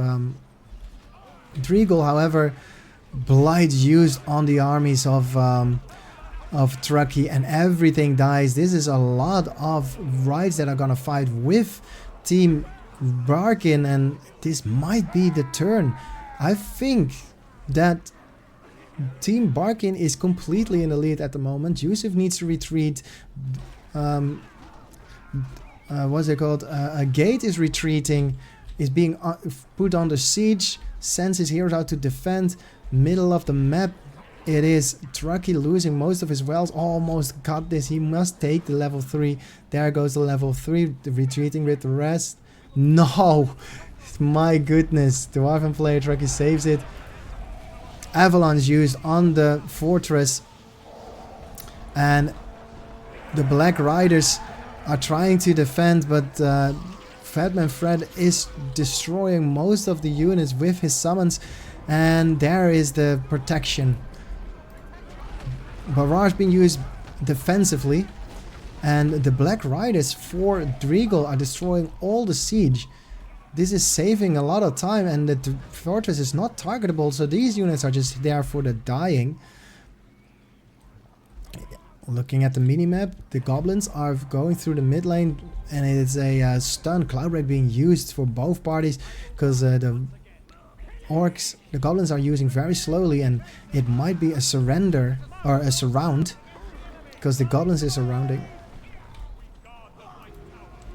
Driegel. However, Blight used on the armies of Truckee, and everything dies. This is a lot of rights that are gonna fight with Team Barkin, and this might be the turn. I think that Team Barkin is completely in the lead at the moment. Yusuf needs to retreat. What's it called? A Gate is retreating, is being put under siege, sends his heroes out to defend. Middle of the map, It is Trucky losing most of his wells. Almost got this. He must take the level 3. There goes the level 3. Retreating with the rest. No! My goodness. The Dwarven player Trucky saves it. Avalanche used on the fortress. And the Black Riders are trying to defend, but Fatman Fred is destroying most of the units with his summons. And there is the protection. Barrage being used defensively, and the Black Riders for Driegel are destroying all the siege. This is saving a lot of time, and the fortress is not targetable, so these units are just there for the dying. Looking at the minimap, the goblins are going through the mid lane, and it's a stun Cloudbreak being used for both parties, because the orcs, the goblins are using very slowly, and it might be a surrender or a surround, because the goblins is surrounding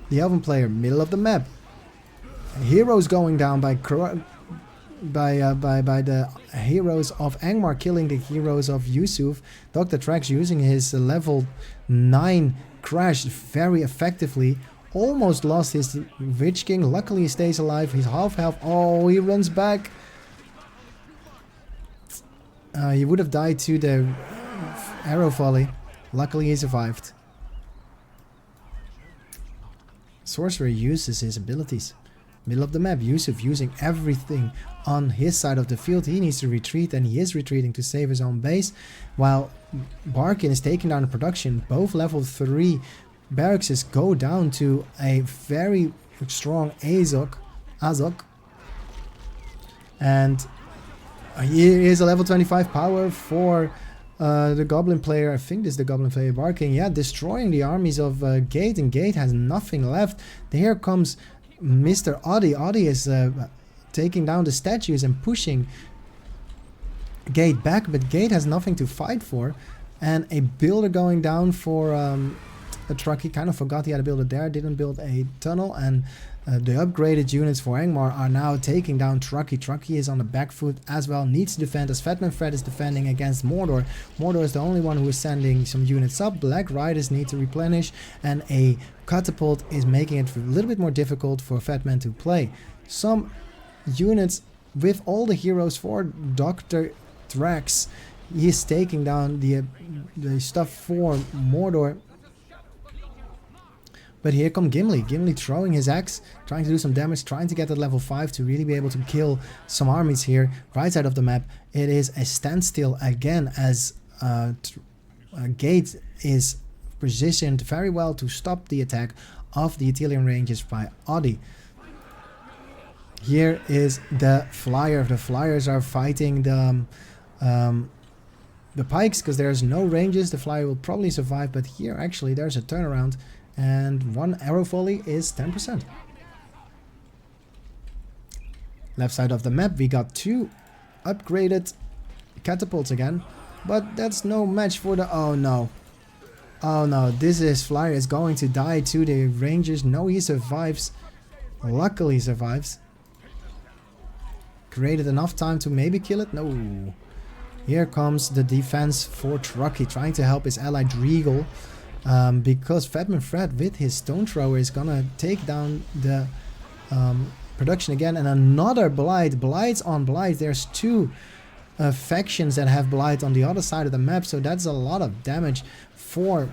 the elven player. Middle of the map, heroes going down by the heroes of Angmar killing the heroes of Yusuf. Dr. Trax using his level 9 crash very effectively. Almost lost his Witch King. Luckily he stays alive. He's half health. Oh, he runs back. He would have died to the arrow volley. Luckily he survived. Sorcerer uses his abilities. Middle of the map, Yusuf using everything on his side of the field. He needs to retreat, and he is retreating to save his own base. While Barkin is taking down the production. Both level 3 barracks go down to a very strong Azok. And here is a level 25 power for the Goblin player. I think this is the Goblin player Barkin. Yeah, destroying the armies of Gate, and Gate has nothing left. Here comes Mr. Audi. Audi is taking down the statues and pushing Gate back, but Gate has nothing to fight for. And a builder going down for a truck. He kind of forgot he had a builder there, didn't build a tunnel, and the upgraded units for Angmar are now taking down Trucky. Trucky is on the back foot as well, needs to defend as Fatman Fred is defending against Mordor. Mordor is the only one who is sending some units up. Black Riders need to replenish, and a catapult is making it a little bit more difficult for Fatman to play. Some units with all the heroes for Dr. Thrax. He is taking down the stuff for Mordor. But here come Gimli. Gimli throwing his axe, trying to do some damage, trying to get to level 5 to really be able to kill some armies here. Right side of the map, it is a standstill again as Gate is positioned very well to stop the attack of the Italian Rangers by Audi. Here is the Flyer. The Flyers are fighting the pikes because there's no ranges. The Flyer will probably survive, but here actually there's a turnaround. And one arrow volley is 10%. Left side of the map, we got 2 upgraded catapults again. But that's no match for the... Oh no. Oh no, this is Flyer is going to die to the Rangers. No, he survives. Luckily survives. Created enough time to maybe kill it. No. Here comes the defense for Trucky, trying to help his ally Driegel. Because Fatman Fred with his stone thrower is gonna take down the production again, and another blight. Blights on blight. There's 2 factions that have blight on the other side of the map, so that's a lot of damage for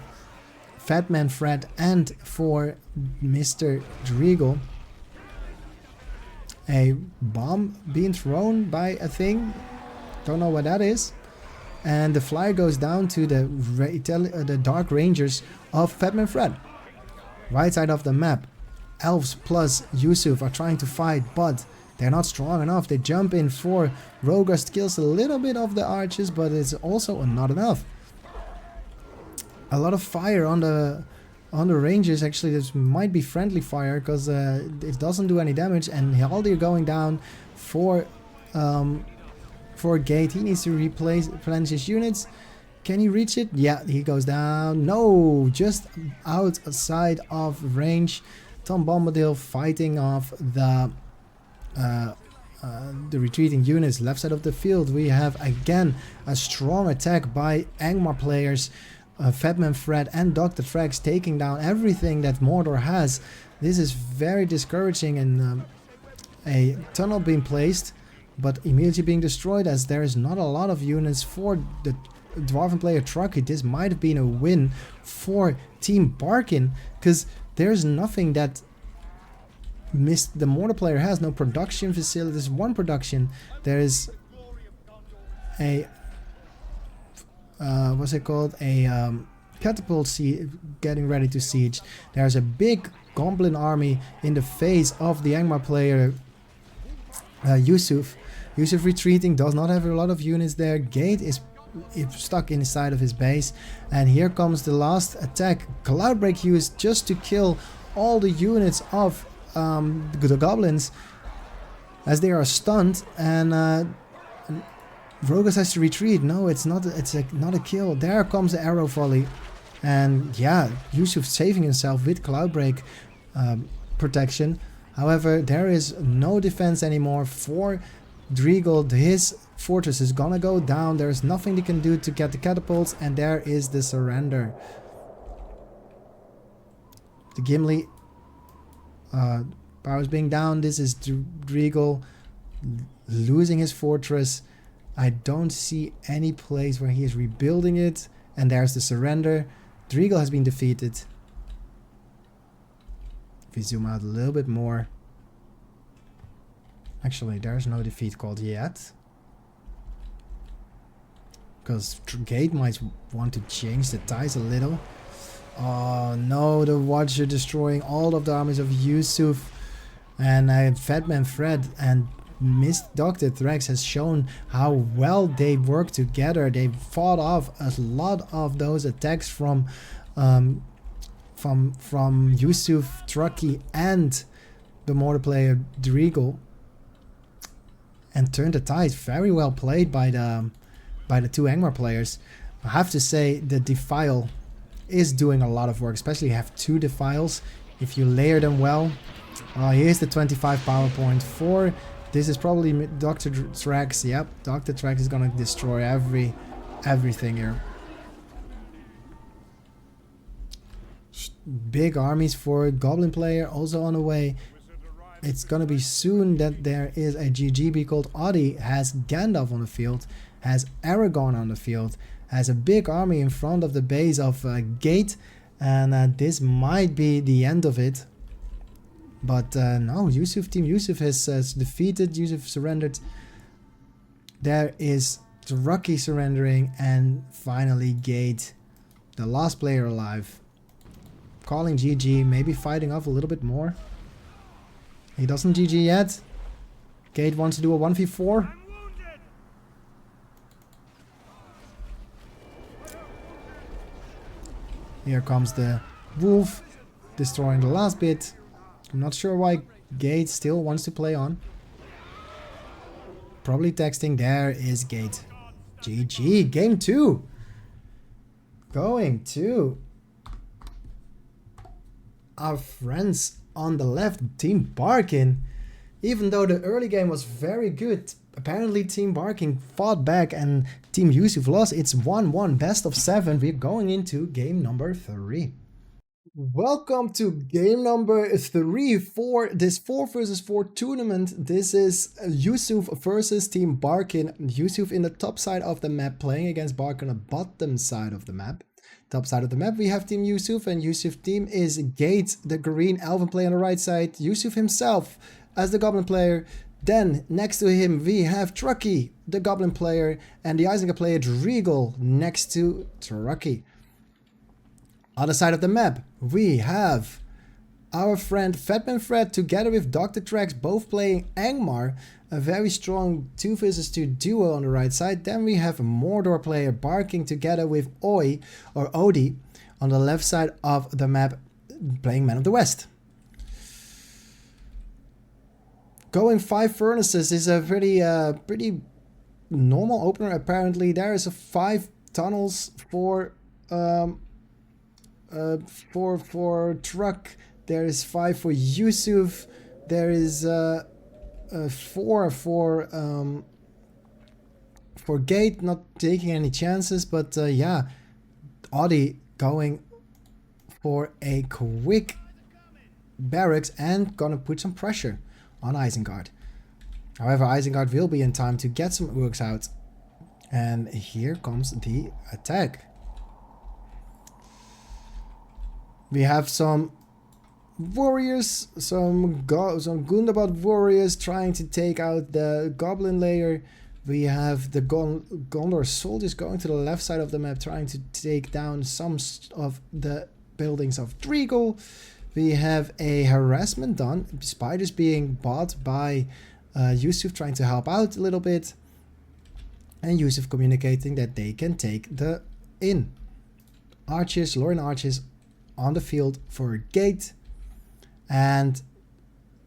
Fatman Fred and for Mr. Driegel. A bomb being thrown by a thing, don't know what that is. And the Flyer goes down to the Dark Rangers of Fatman Fred. Right side of the map, Elves plus Yusuf are trying to fight, but they're not strong enough. They jump in for Rogast, kills a little bit of the archers, but it's also not enough. A lot of fire on the Rangers. Actually, this might be friendly fire because it doesn't do any damage. And Haldir going down for Gate. He needs to replenish his units. Can he reach it? Yeah, he goes down. No, just outside of range. Tom Bombadil fighting off the the retreating units. Left side of the field, we have again a strong attack by Angmar players. Fatman Fred and Dr. Trax taking down everything that Mordor has. This is very discouraging, and a tunnel being placed, but immediately being destroyed as there is not a lot of units for the Dwarven player Trucky. This might have been a win for Team Barkin, because there's nothing that the Mordor player has. No production facilities, one production. There is a what's it called? A catapult getting ready to siege. There's a big goblin army in the face of the Angmar player Yusuf. Yusuf retreating, does not have a lot of units there. Gate is stuck inside of his base, and here comes the last attack. Cloudbreak used just to kill all the units of the goblins as they are stunned, and Vrogas has to retreat. No, it's not. It's not a kill. There comes the arrow volley, and yeah, Yusuf saving himself with Cloudbreak protection. However, there is no defense anymore for Driegel. His fortress is gonna go down. There's nothing they can do to get the catapults, and there is the surrender. The Gimli powers being down. This is Driegel losing his fortress. I don't see any place where he is rebuilding it, and there's the surrender. Driegel has been defeated. If we zoom out a little bit more, actually there's no defeat called yet, because Gate might want to change the ties a little. Oh no, the Watcher destroying all of the armies of Yusuf, and Fatman Fred and Miss Dr. Thrax has shown how well they work together. They fought off a lot of those attacks from Yusuf, Trucky, and the Mordor player Driegel, and turned the tide. Very well played by the two Angmar players. I have to say the Defile is doing a lot of work, especially have two Defiles. If you layer them well, here's the 25 power point for. This is probably Dr. Trax. Yep, Dr. Trax is gonna destroy everything here. Big armies for Goblin player also on the way. It's gonna be soon that there is a GGB called Audi, has Gandalf on the field, has Aragorn on the field, has a big army in front of the base of Gate, and this might be the end of it. But no, Team Yusuf has defeated, Yusuf surrendered. There is Trucky surrendering, and finally Gate, the last player alive, calling GG, maybe fighting off a little bit more. He doesn't GG yet. Gate wants to do a 1v4. Here comes the wolf, destroying the last bit. I'm not sure why Gate still wants to play on. Probably texting. There is Gate. GG. Game 2. Going to our friends on the left, Team Barkin. Even though the early game was very good, apparently Team Barkin fought back and Team Yusuf lost. It's 1-1, best of 7. We're going into game number 3. Welcome to game number 3 for this 4 versus 4 tournament. This is Yusuf versus Team Barkin. Yusuf in the top side of the map playing against Barkin on the bottom side of the map. Top side of the map we have Team Yusuf, and Yusuf team is Gate, the green elven player on the right side. Yusuf himself as the goblin player. Then next to him we have Trucky, the goblin player, and the Isengard player Driegel next to Trucky. Other side of the map, we have our friend Fatman Fred together with Dr. Trax, both playing Angmar, a very strong 2 versus 2 duo on the right side. Then we have a Mordor player Barking together with Odi on the left side of the map, playing Man of the West. Going 5 furnaces is a pretty normal opener. Apparently there is a 5 tunnels for Truck. There is 5 for Yusuf. There is for Gate, not taking any chances, but yeah, Audi going for a quick barracks and gonna put some pressure on Isengard. However, Isengard will be in time to get some Urks out. And here comes the attack. We have some warriors, some Gundabad warriors trying to take out the goblin layer. We have the Gondor soldiers going to the left side of the map, trying to take down some of the buildings of Driegel. We have a harassment done, spiders being bought by Yusuf, trying to help out a little bit. And Yusuf communicating that they can take the inn. Archers, Lorien archers on the field for a gate. And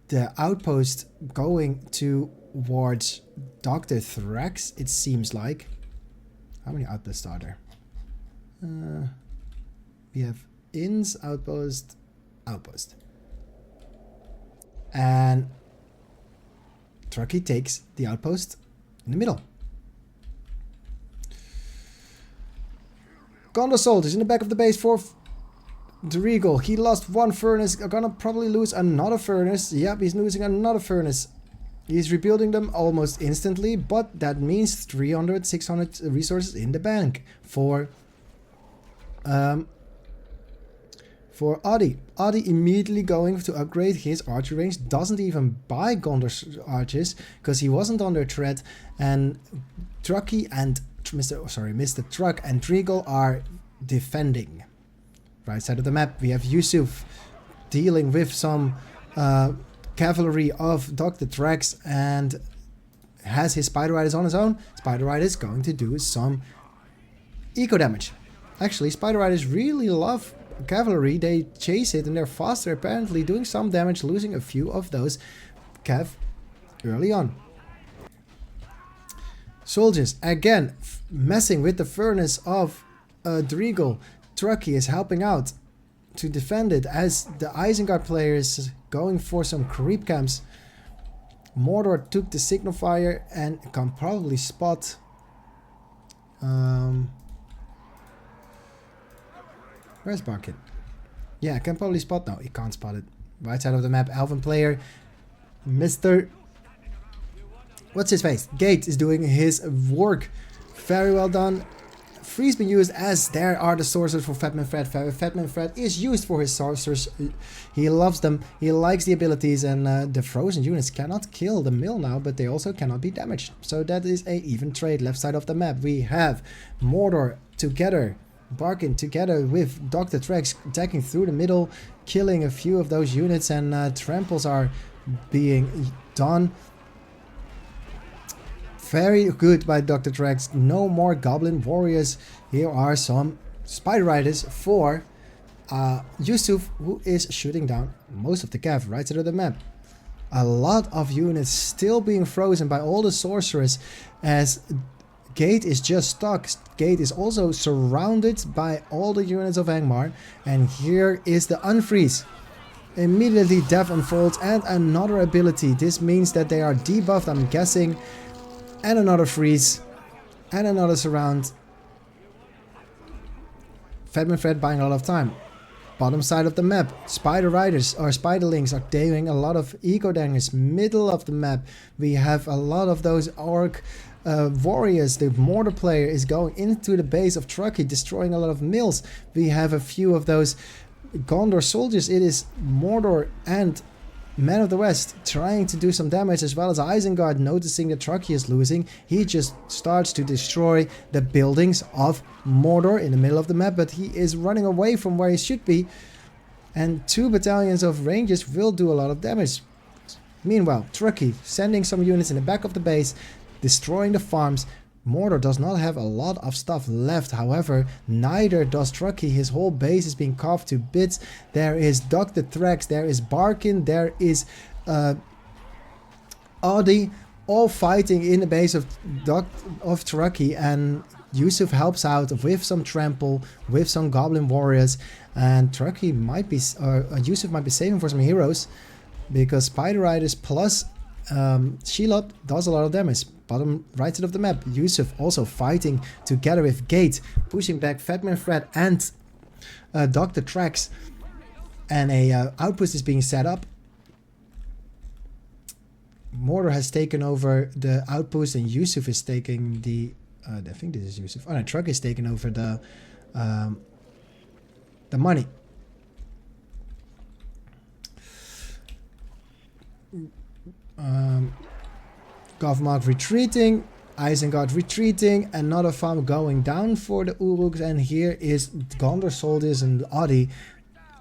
the outpost going towards Dr. Thrax, it seems like. How many outposts are there? We have inns, outpost, outpost. And Truckee takes the outpost in the middle. Gondor soldiers in the back of the base for Driegel. He lost one furnace. Gonna probably lose another furnace. Yep, he's losing another furnace. He's rebuilding them almost instantly, but that means 300, 600 resources in the bank for Adi. Adi immediately going to upgrade his archery range. Doesn't even buy Gondor archers because he wasn't under threat. And Truckee and Mr. Truck and Driegel are defending. Right side of the map, we have Yusuf dealing with some cavalry of Dr. Thrax and has his Spider Riders on his own. Spider Riders going to do some eco damage. Actually, Spider Riders really love cavalry. They chase it and they're faster, apparently doing some damage, losing a few of those cav early on. Soldiers, again, messing with the furnace of Driegel. Truckee is helping out to defend it as the Isengard players going for some creep camps. Mordor took the signal fire and can probably spot where's Barkin? Yeah, can probably spot. No, he can't spot it. Right side of the map, Elven player Mr. What's his face? Gate is doing his work. Very well done. Freeze been used as there are the sorcerers for Fatman Fred. Fatman Fred is used for his sorcerers. He loves them. He likes the abilities, and the frozen units cannot kill the mill now, but they also cannot be damaged. So that is a even trade. Left side of the map, we have Mordor together, Barkin together with Dr. Thrax attacking through the middle, killing a few of those units, and tramples are being done. Very good by Dr. Thrax. No more Goblin Warriors. Here are some Spider Riders for Yusuf, who is shooting down most of the cav right side of the map. A lot of units still being frozen by all the sorcerers as Gate is just stuck. Gate is also surrounded by all the units of Angmar. And here is the unfreeze. Immediately death unfolds and another ability. This means that they are debuffed, I'm guessing. And another freeze. And another surround. Fatman Fred buying a lot of time. Bottom side of the map. Spider Riders or Spiderlings are doing a lot of eco damage. Middle of the map. We have a lot of those orc warriors. The mortar player is going into the base of Truckee, destroying a lot of mills. We have a few of those Gondor soldiers. It is Mordor and Man of the West trying to do some damage, as well as Isengard noticing that Truckee is losing. He just starts to destroy the buildings of Mordor in the middle of the map, but he is running away from where he should be. And 2 battalions of Rangers will do a lot of damage. Meanwhile, Truckee sending some units in the back of the base, destroying the farms. Mordor does not have a lot of stuff left, however, neither does Truckee. His whole base is being carved to bits. There is Dr. Thrax, there is Barkin, there is Audi, all fighting in the base of Truckee, and Yusuf helps out with some trample, with some goblin warriors, and Truckee might be, Yusuf might be saving for some heroes, because Spider Riders plus Shelob does a lot of damage. Bottom right side of the map, Yusuf also fighting together with Gate, pushing back Fatman Fred and Dr. Trax. And a outpost is being set up. Mortar has taken over the outpost and Yusuf is taking the... I think this is Yusuf. Oh no, Truck is taking over the money. Govmark retreating, Isengard retreating, another farm going down for the Uruks, and here is Gondor soldiers and Adi.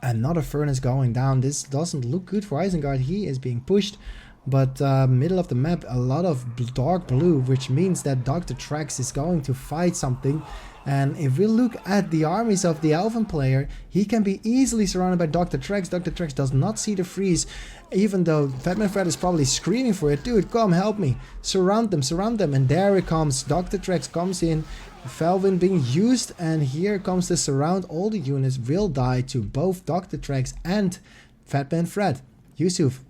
Another furnace going down. This doesn't look good for Isengard. He is being pushed, but middle of the map, a lot of dark blue, which means that Dr. Trax is going to fight something. And if we look at the armies of the Elven player, he can be easily surrounded by Dr. Trax. Dr. Trax does not see the freeze, even though Fatman Fred is probably screaming for it. Dude, come help me. Surround them. And there it comes. Dr. Trax comes in. Felvin being used, and here comes the surround. All the units will die to both Dr. Trax and Fatman Fred. Yusuf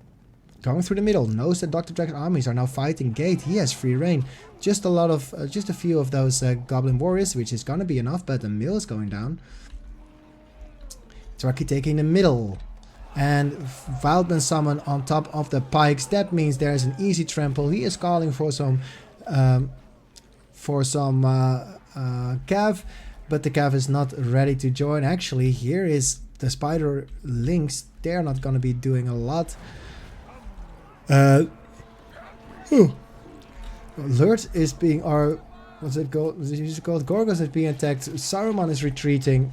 going through the middle, knows that Dr. Trax's armies are now fighting Gate. He has free reign. Just a few of those Goblin Warriors, which is gonna be enough, but the mill is going down. Trucky taking the middle. And Wildman Summon on top of the pikes. That means there's an easy trample. He is calling for some Cav, but the Cav is not ready to join. Actually, here is the Spider Lynx. They're not gonna be doing a lot. Lurt is being, or what's it called? Is it called? Gorgos is being attacked. Saruman is retreating.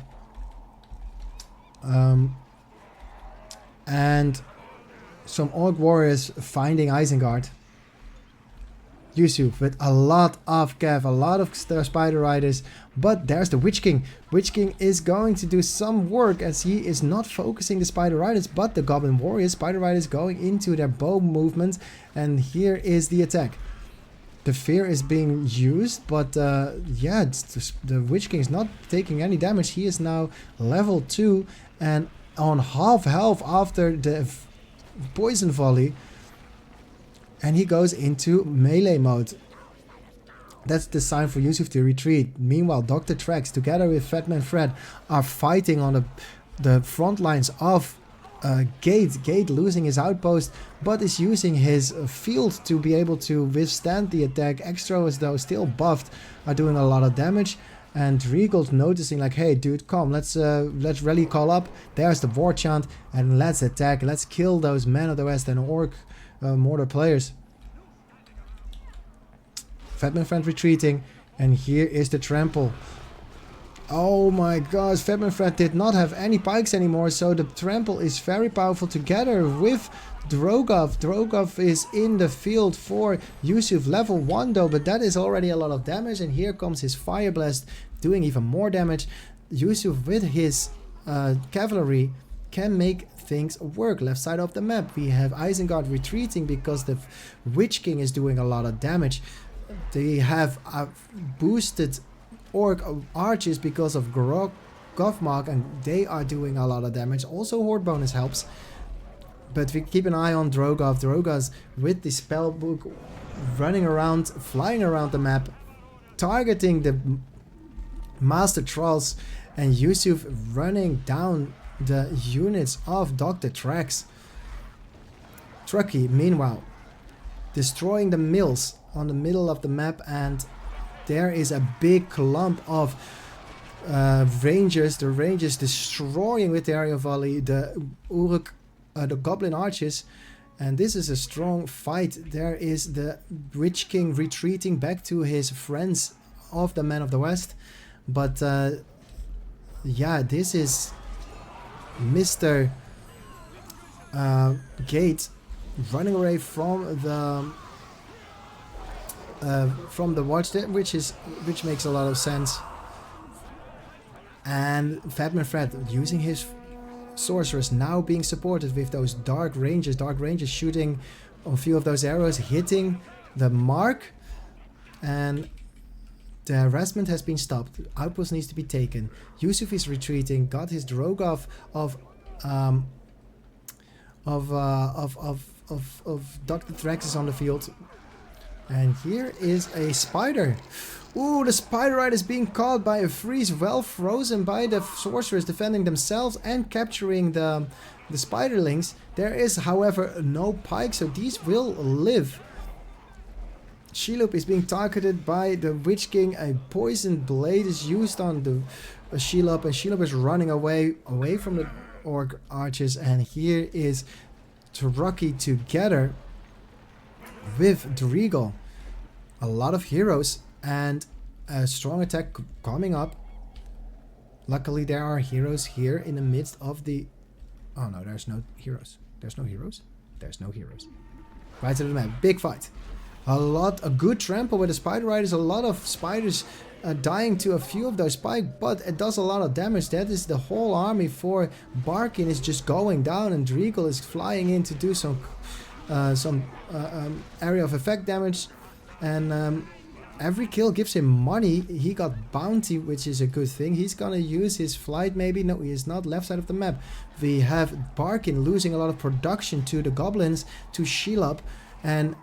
And some Orc warriors finding Isengard. Yusuf with a lot of Cav, a lot of Spider Riders, but there's the Witch King. Witch King is going to do some work as he is not focusing the Spider Riders, but the Goblin Warriors. Spider Riders going into their bow movement, and here is the attack. The Fear is being used, but yeah, the Witch King is not taking any damage. He is now level 2 and on half health after the poison volley. And he goes into melee mode. That's the sign for Yusuf to retreat. Meanwhile, Dr. Trax together with Fatman Fred are fighting on the front lines of Gate. Gate losing his outpost, but is using his field to be able to withstand the attack. Extros, though still buffed, are doing a lot of damage. And Regal's noticing like, hey dude, come, let's rally call up. There's the war chant, and let's attack. Let's kill those Men of the West and Orc Mortar players. Fatman Friend retreating, and here is the trample. Oh my gosh, Fatman Friend did not have any pikes anymore, so the trample is very powerful together with Drogoth. Drogoth is in the field for Yusuf, level 1 though, but that is already a lot of damage, and here comes his Fire Blast doing even more damage. Yusuf with his cavalry can make things work. Left side of the map, we have Isengard retreating because the Witch King is doing a lot of damage. They have boosted Orc archers because of Govmark, and they are doing a lot of damage. Also Horde bonus helps. But we keep an eye on Drogoth. Drogoth with the spellbook running around, flying around the map, targeting the Master Trolls, and Yusuf running down the units of Dr. Trax. Trucky, meanwhile, destroying the mills on the middle of the map, and there is a big clump of rangers. The rangers destroying with the area volley the Uruk, the Goblin archers, and this is a strong fight. There is the Witch King retreating back to his friends of the Men of the West, but yeah, this is Mr. Gate running away from the watch there, which makes a lot of sense. And Fatman Fred using his sorcerers, now being supported with those dark ranges shooting a few of those arrows, hitting the mark, and the harassment has been stopped. Outpost needs to be taken. Yusuf is retreating, got his Drogoth of of Dr. Thrax is on the field. And here is a spider. Ooh, the spider ride is being caught by a freeze, well frozen by the sorcerers defending themselves and capturing the spiderlings. There is, however, no pike, so these will live. Shelob is being targeted by the Witch King. A poisoned blade is used on the Shelob, and Shelob is running away from the orc archers. And here is Trucky together with Driegel. A lot of heroes and a strong attack coming up. Luckily there are heroes here in the midst of the... Oh no, there's no heroes. There's no heroes? There's no heroes. Right to the map. Big fight. A good trample with the spider riders. A lot of spiders dying to a few of those spikes, but it does a lot of damage. That is the whole army for Barkin is just going down, and Driegel is flying in to do some area of effect damage. And every kill gives him money. He got bounty, which is a good thing. He's gonna use his flight maybe. No, he is not. Left side of the map. We have Barkin losing a lot of production to the goblins, to Shelob, and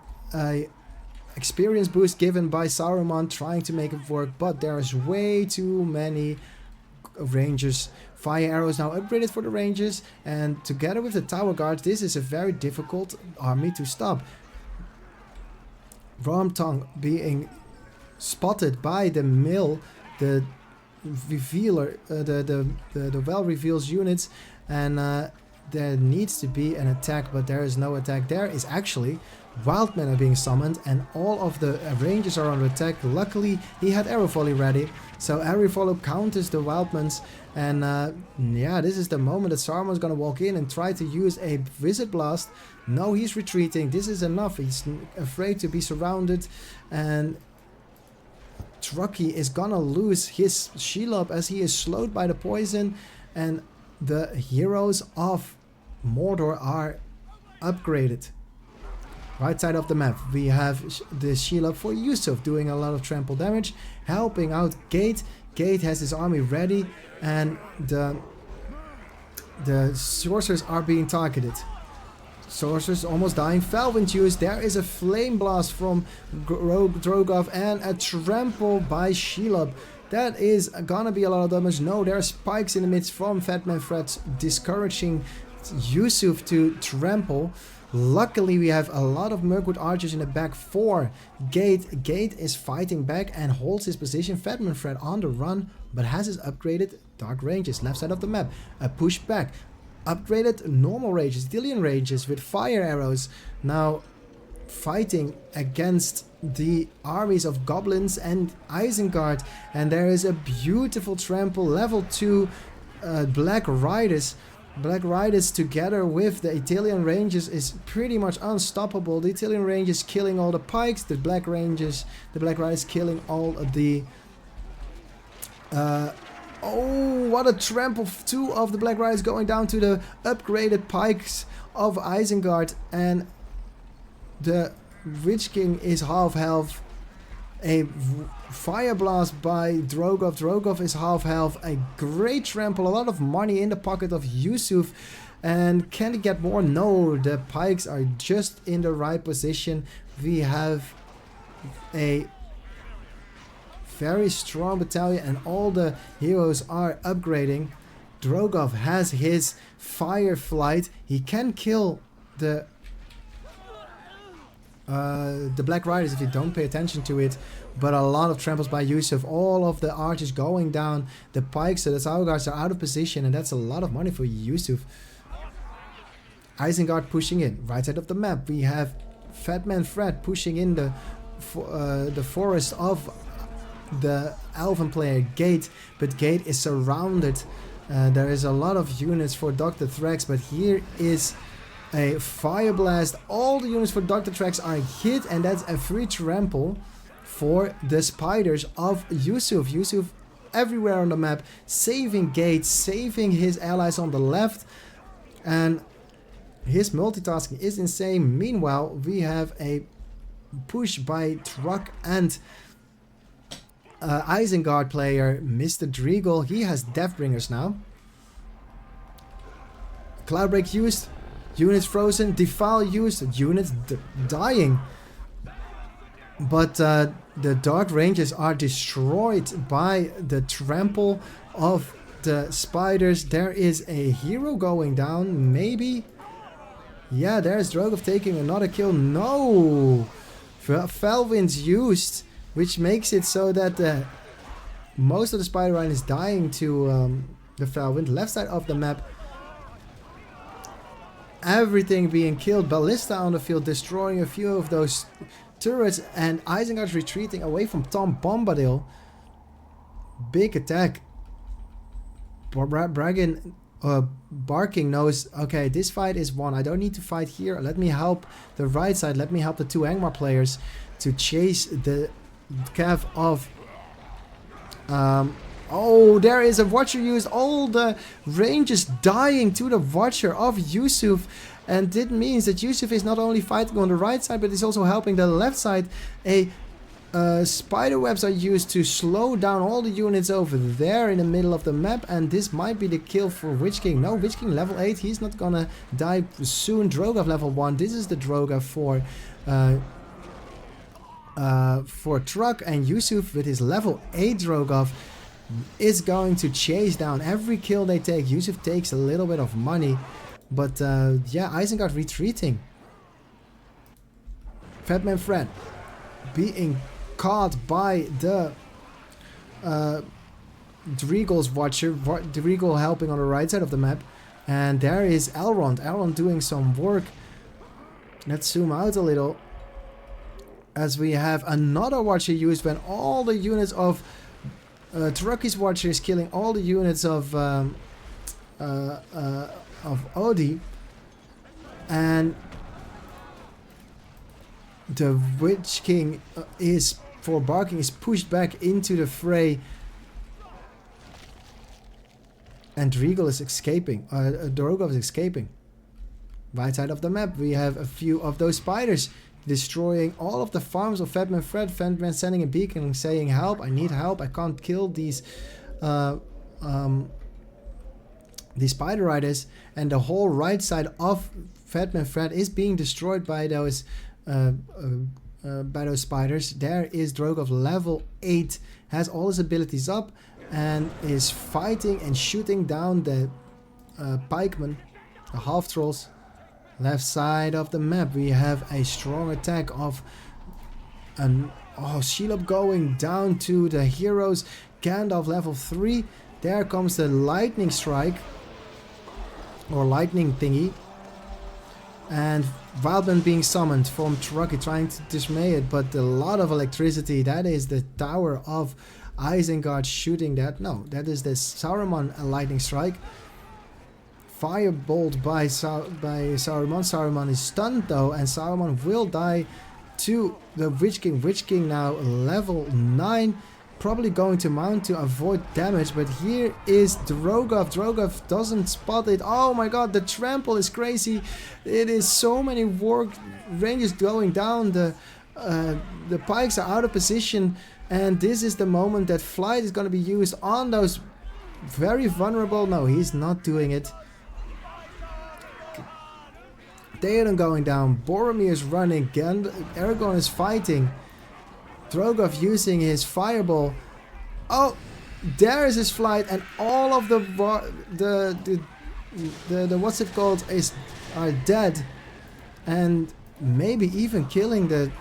experience boost given by Saruman trying to make it work, but there is way too many rangers. Fire arrows now upgraded for the rangers, and together with the tower guards, this is a very difficult army to stop. Wormtongue being spotted by the mill, the revealer, the well reveals units, and there needs to be an attack, but there is no attack. There is actually Wildmen are being summoned, and all of the rangers are under attack. Luckily, he had arrow volley ready, so arrow volley counters the Wildmans. And yeah, this is the moment that Saruman's gonna walk in and try to use a Wizard Blast. No, he's retreating. This is enough. He's afraid to be surrounded, and Trucky is gonna lose his Shelob as he is slowed by the poison, and the heroes of Mordor are upgraded. Right side of the map, we have the Shelob for Yusuf doing a lot of trample damage, helping out Gate. Gate has his army ready, and the sorcerers are being targeted. Sorcerers almost dying. Felwind use. There is a flame blast from Drogoth and a trample by Shelob. That is gonna be a lot of damage. No, there are spikes in the midst from Fatman Fred discouraging Yusuf to trample. Luckily, we have a lot of Mirkwood archers in the back for Gate. Gate is fighting back and holds his position. Fatman Fred on the run, but has his upgraded dark ranges. Left side of the map, a push back. Upgraded normal ranges, Dillian ranges with fire arrows. Now fighting against the armies of goblins and Isengard. And there is a beautiful trample, level 2 Black Riders. Black Riders together with the Italian Rangers is pretty much unstoppable. The Italian Rangers killing all the pikes, the Black Riders killing all of the... oh, what a trample! 2 of the Black Riders going down to the upgraded pikes of Isengard, and the Witch King is half health. A fire blast by Drogoth. Drogoth is half health. A great trample. A lot of money in the pocket of Yusuf. And can he get more? No, the pikes are just in the right position. We have a very strong battalion, and all the heroes are upgrading. Drogoth has his fire flight. He can kill the Black Riders if you don't pay attention to it, but a lot of tramples by Yusuf. All of the archers going down. The pikes, so the tower guards are out of position, and that's a lot of money for Yusuf. Isengard pushing in. Right side of the map, we have Fatman Fred pushing in the forest of the Elven player Gate, but Gate is surrounded. There is a lot of units for Dr. Thrax, but here is a fire blast. All the units for Dr. Thrax are hit, and that's a free trample for the spiders of Yusuf. Yusuf everywhere on the map, saving Gate, saving his allies on the left, and his multitasking is insane. Meanwhile, we have a push by Truck and Isengard player, Mr. Driegel. He has Deathbringers now. Cloudbreak used. Units frozen, defile used, units dying. But the Dark Rangers are destroyed by the trample of the spiders. There is a hero going down, maybe? Yeah, there's Drogoff taking another kill. No! Felwind's used, which makes it so that most of the spider line is dying to the Felwind. Left side of the map, everything being killed. Ballista on the field, destroying a few of those turrets, and Isengard's retreating away from Tom Bombadil. Big attack. Barkin knows, okay, this fight is won. I don't need to fight here. Let me help the right side. Let me help the two Angmar players to chase the Cav of... oh, there is a Watcher used. All the ranges dying to the Watcher of Yusuf. And it means that Yusuf is not only fighting on the right side, but is also helping the left side. Spider webs are used to slow down all the units over there in the middle of the map, and this might be the kill for Witch King. No, Witch King level 8, he's not gonna die soon. Drogoff level 1, this is the Drogoff for Truck, and Yusuf with his level 8 Drogoff is going to chase down every kill they take. Yusuf takes a little bit of money, but yeah, Isengard retreating. Fatman Fred being caught by the Dreagle's Watcher. Dreagle helping on the right side of the map. And there is Elrond. Elrond doing some work. Let's zoom out a little. As we have another Watcher used when all the units of Trucky's Watcher is killing all the units of Odie. And the Witch King is, for Barkin, is pushed back into the fray. And Regal is escaping. Drogoff is escaping. Right side of the map, we have a few of those spiders destroying all of the farms of Fatman Fred. Fatman sending a beacon and saying, help, I need help, I can't kill these spider riders. And the whole right side of Fatman Fred is being destroyed by those spiders. There is Drogoff level 8, has all his abilities up and is fighting and shooting down the pikemen, the half trolls. Left side of the map we have a strong attack of an Shelob going down to the heroes. Gandalf level 3. There comes the lightning strike or lightning thingy. And Wildman being summoned from Trucky, trying to dismay it, but a lot of electricity. That is the tower of Isengard shooting that. No, that is the Saruman lightning strike. Firebolt by Saruman. Saruman is stunned though, and Saruman will die to the Witch King. Witch King now level 9. Probably going to mount to avoid damage, but here is Drogoff. Drogoff doesn't spot it. Oh my god, the trample is crazy. It is so many war ranges going down. The pikes are out of position, and this is the moment that flight is going to be used on those very vulnerable. No, he's not doing it. Theoden going down. Boromir is running. Aragorn is fighting. Drogoff using his fireball. Oh, there is his flight, and all of the what's it called are dead, and maybe even killing the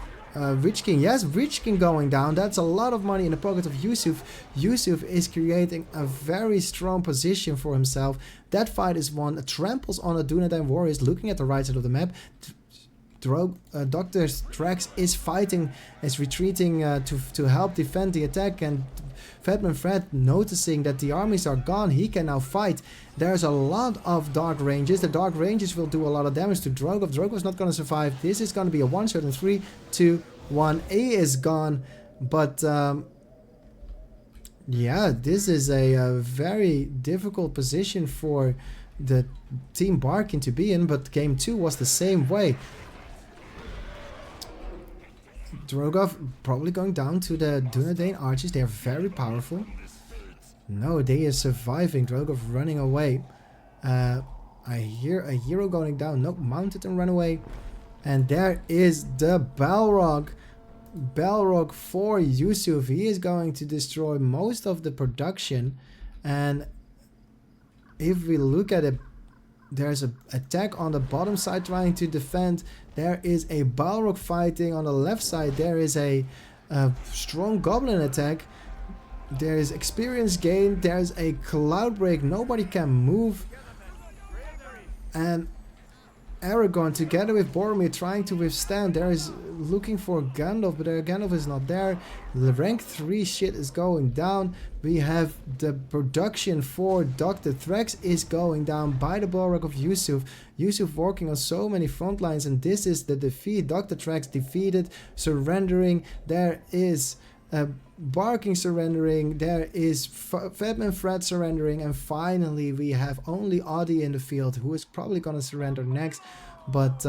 Witch King. Yes, Witch King going down. That's a lot of money in the pocket of Yusuf. Yusuf is creating a very strong position for himself. That fight is won. Tramples on the Dunedain warriors. Looking at the right side of the map, Dr. Strax is fighting, is retreating to help defend the attack, and Fatman Fred, noticing that the armies are gone, he can now fight. There's a lot of Dark Ranges. The Dark Ranges will do a lot of damage to Drogoff. Drogoff's not going to survive. This is going to be a one-shot in 3, 2, 1. A is gone, but yeah, this is a very difficult position for the team Barkin to be in, but game 2 was the same way. Drogoff probably going down to the Dunedain archers. They are very powerful. No, they are surviving. Drogoff running away. I hear a hero going down. Nope, mounted and run away. And there is the Balrog. Balrog for Yusuf. He is going to destroy most of the production. And if we look at it, there's an attack on the bottom side trying to defend. There is a Balrog fighting on the left side. There is a strong goblin attack. There is experience gain. There's a cloud break. Nobody can move. And Aragorn together with Boromir trying to withstand. There is looking for Gandalf, but Gandalf is not there. The rank 3 shit is going down. We have the production for Dr. Thrax is going down by the Balrog of Yusuf. Yusuf working on so many front lines, and this is the defeat. Dr. Thrax defeated, surrendering. There is Barkin surrendering, there is Fatman Fred surrendering, and finally we have only Audi in the field, who is probably gonna surrender next. But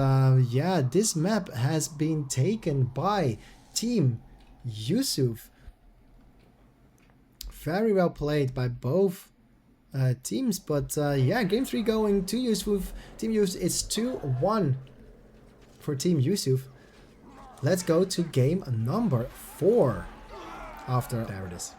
yeah, this map has been taken by Team Yusuf. Very well played by both teams, but yeah, game 3 going to Yusuf. Team Yusuf, it's 2-1 for Team Yusuf. Let's go to game number 4. After there it is.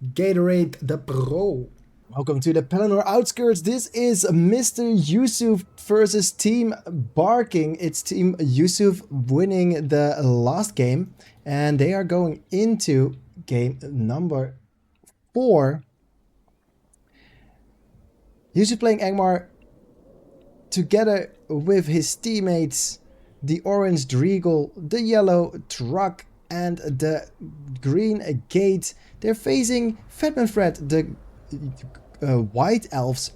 Gatorade the Pro. Welcome to the Pelennor Outskirts. This is Mr. Yusuf versus Team Barking. It's Team Yusuf winning the last game, and they are going into game number 4. Yusuf playing Angmar together with his teammates, the orange Dreagle, the yellow Truck, and the green Gate. They're facing Fatman Fred, the white elves.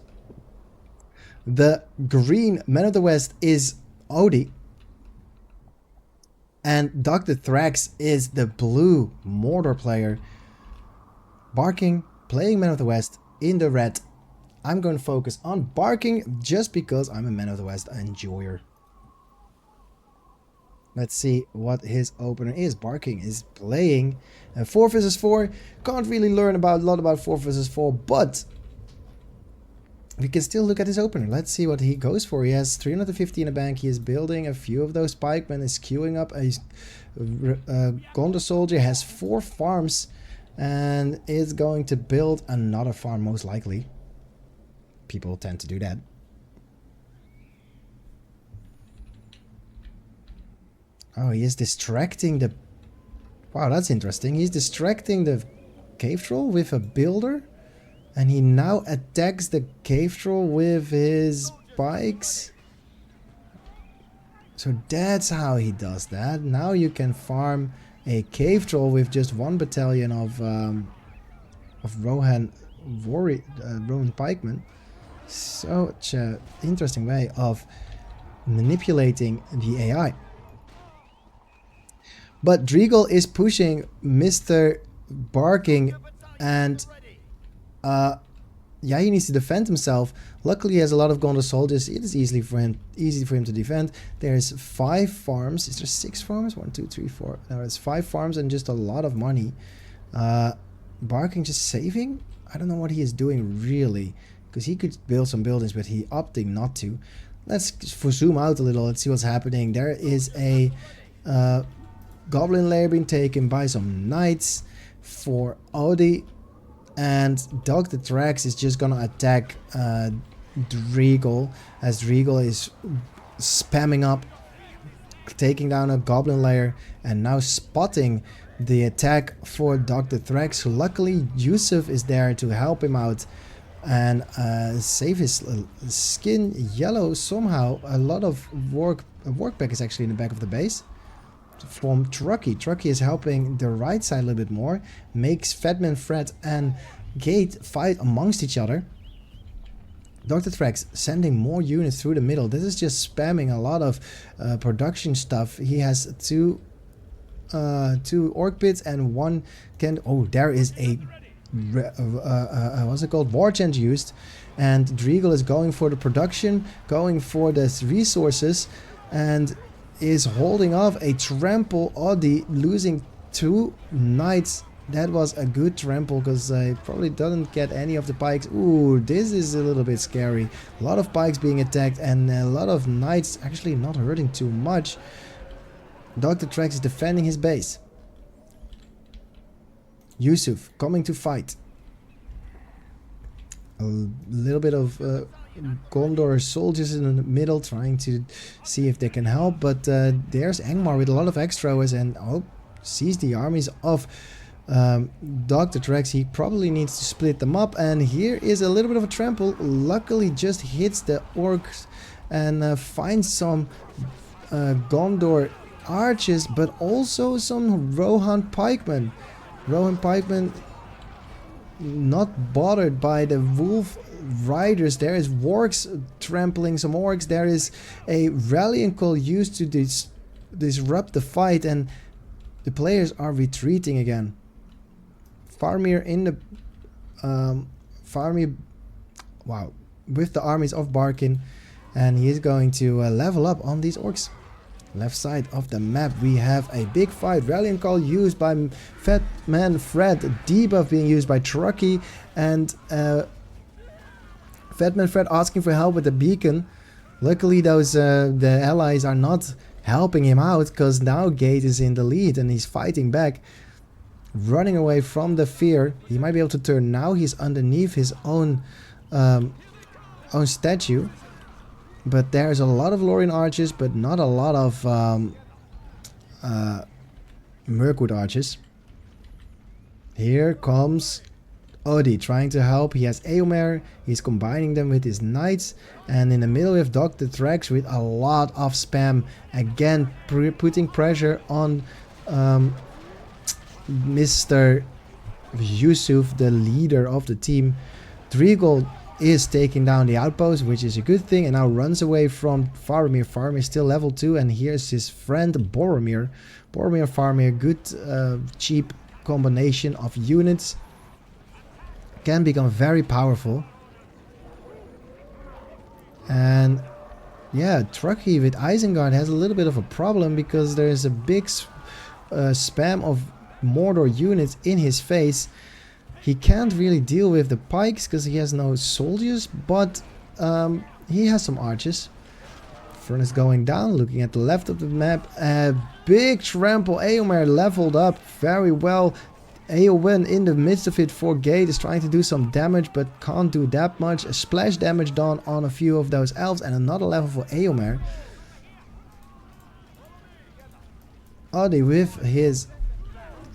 The green Man of the West is Odie. And Dr. Thrax is the blue Mordor player. Barking, playing Man of the West in the red. I'm going to focus on Barking just because I'm a Man of the West enjoyer. Let's see what his opener is. Barking is playing 4 vs 4. Can't really learn a lot about 4 vs 4, but we can still look at his opener. Let's see what he goes for. He has 350 in the bank. He is building a few of those pikemen. Is queuing up a Gondor soldier. Has 4 farms and is going to build another farm most likely. People tend to do that. Oh, he is distracting the... Wow, that's interesting. He's distracting the cave troll with a builder. And he now attacks the cave troll with his bikes. So that's how he does that. Now you can farm a cave troll with just 1 battalion of Rohan pikemen. Such an interesting way of manipulating the AI. But Dreagle is pushing Mr. Barking, and yeah, he needs to defend himself. Luckily, he has a lot of Gondor soldiers. It is easy for him to defend. There's 5 farms. Is there 6 farms? 1, 2, 3, 4. No, there's 5 farms and just a lot of money. Barking just saving? I don't know what he is doing really, because he could build some buildings, but he opting not to. Let's zoom out a little. Let's see what's happening. There is a goblin lair being taken by some knights for Audi, and Dr. Thrax is just gonna attack Dreagle, as Dreagle is spamming up, taking down a goblin lair, and now spotting the attack for Dr. Thrax. Luckily, Yusuf is there to help him out and save his skin yellow somehow. A lot of work pack is actually in the back of the base from Trucky. Trucky is helping the right side a little bit more, makes Fatman Fred and Gate fight amongst each other. Dr. Thrax sending more units through the middle. This is just spamming a lot of production stuff. He has two orc pits and 1 can... Oh, there is a what's it called? War chant used, and Dreagle is going for the production, going for the resources, and is holding off a trample Audi, losing 2 knights That was a good trample because I probably didn't get any of the pikes. Ooh, this is a little bit scary. A lot of pikes being attacked and a lot of knights actually not hurting too much. Dr. Trex is defending his base. Yusuf coming to fight. A little bit of Gondor soldiers in the middle trying to see if they can help. But there's Angmar with a lot of extras and sees the armies of Dr. Trex. He probably needs to split them up, and here is a little bit of a trample. Luckily just hits the orcs and finds some Gondor archers, but also some Rohan pikemen. Rohan pikemen not bothered by the wolf riders. There is wargs trampling some orcs. There is a rallying call used to disrupt the fight, and the players are retreating again. Farmir in the Farmir, wow, with the armies of Barkin, and he is going to level up on these orcs. Left side of the map we have a big fight. Rallying call used by Fat Man Fred. Debuff being used by Truckee, and Fat Man Fred asking for help with the beacon. Luckily those the allies are not helping him out, because now Gate is in the lead and he's fighting back, running away from the fear. He might be able to turn now. He's underneath his own statue, but there's a lot of Lorien archers, but not a lot of Mirkwood archers. Here comes Odie trying to help. He has Eomer, he's combining them with his knights, and in the middle we have Dr. Thrax with a lot of spam, again putting pressure on Mr. Yusuf, the leader of the team. Driegel is taking down the outpost, which is a good thing, and now runs away from Faramir. Faramir is still level 2, and here's his friend Boromir. Boromir, Faramir, good cheap combination of units. Can become very powerful. And yeah, Truckee with Isengard has a little bit of a problem, because there's a big spam of Mordor units in his face. He can't really deal with the pikes because he has no soldiers, but he has some archers. Furnace going down, looking at the left of the map. A big trample. Eomer leveled up very well. Eowyn in the midst of it for Gate is trying to do some damage, but can't do that much. A splash damage done on a few of those elves, and another level for Eomer. Odie with his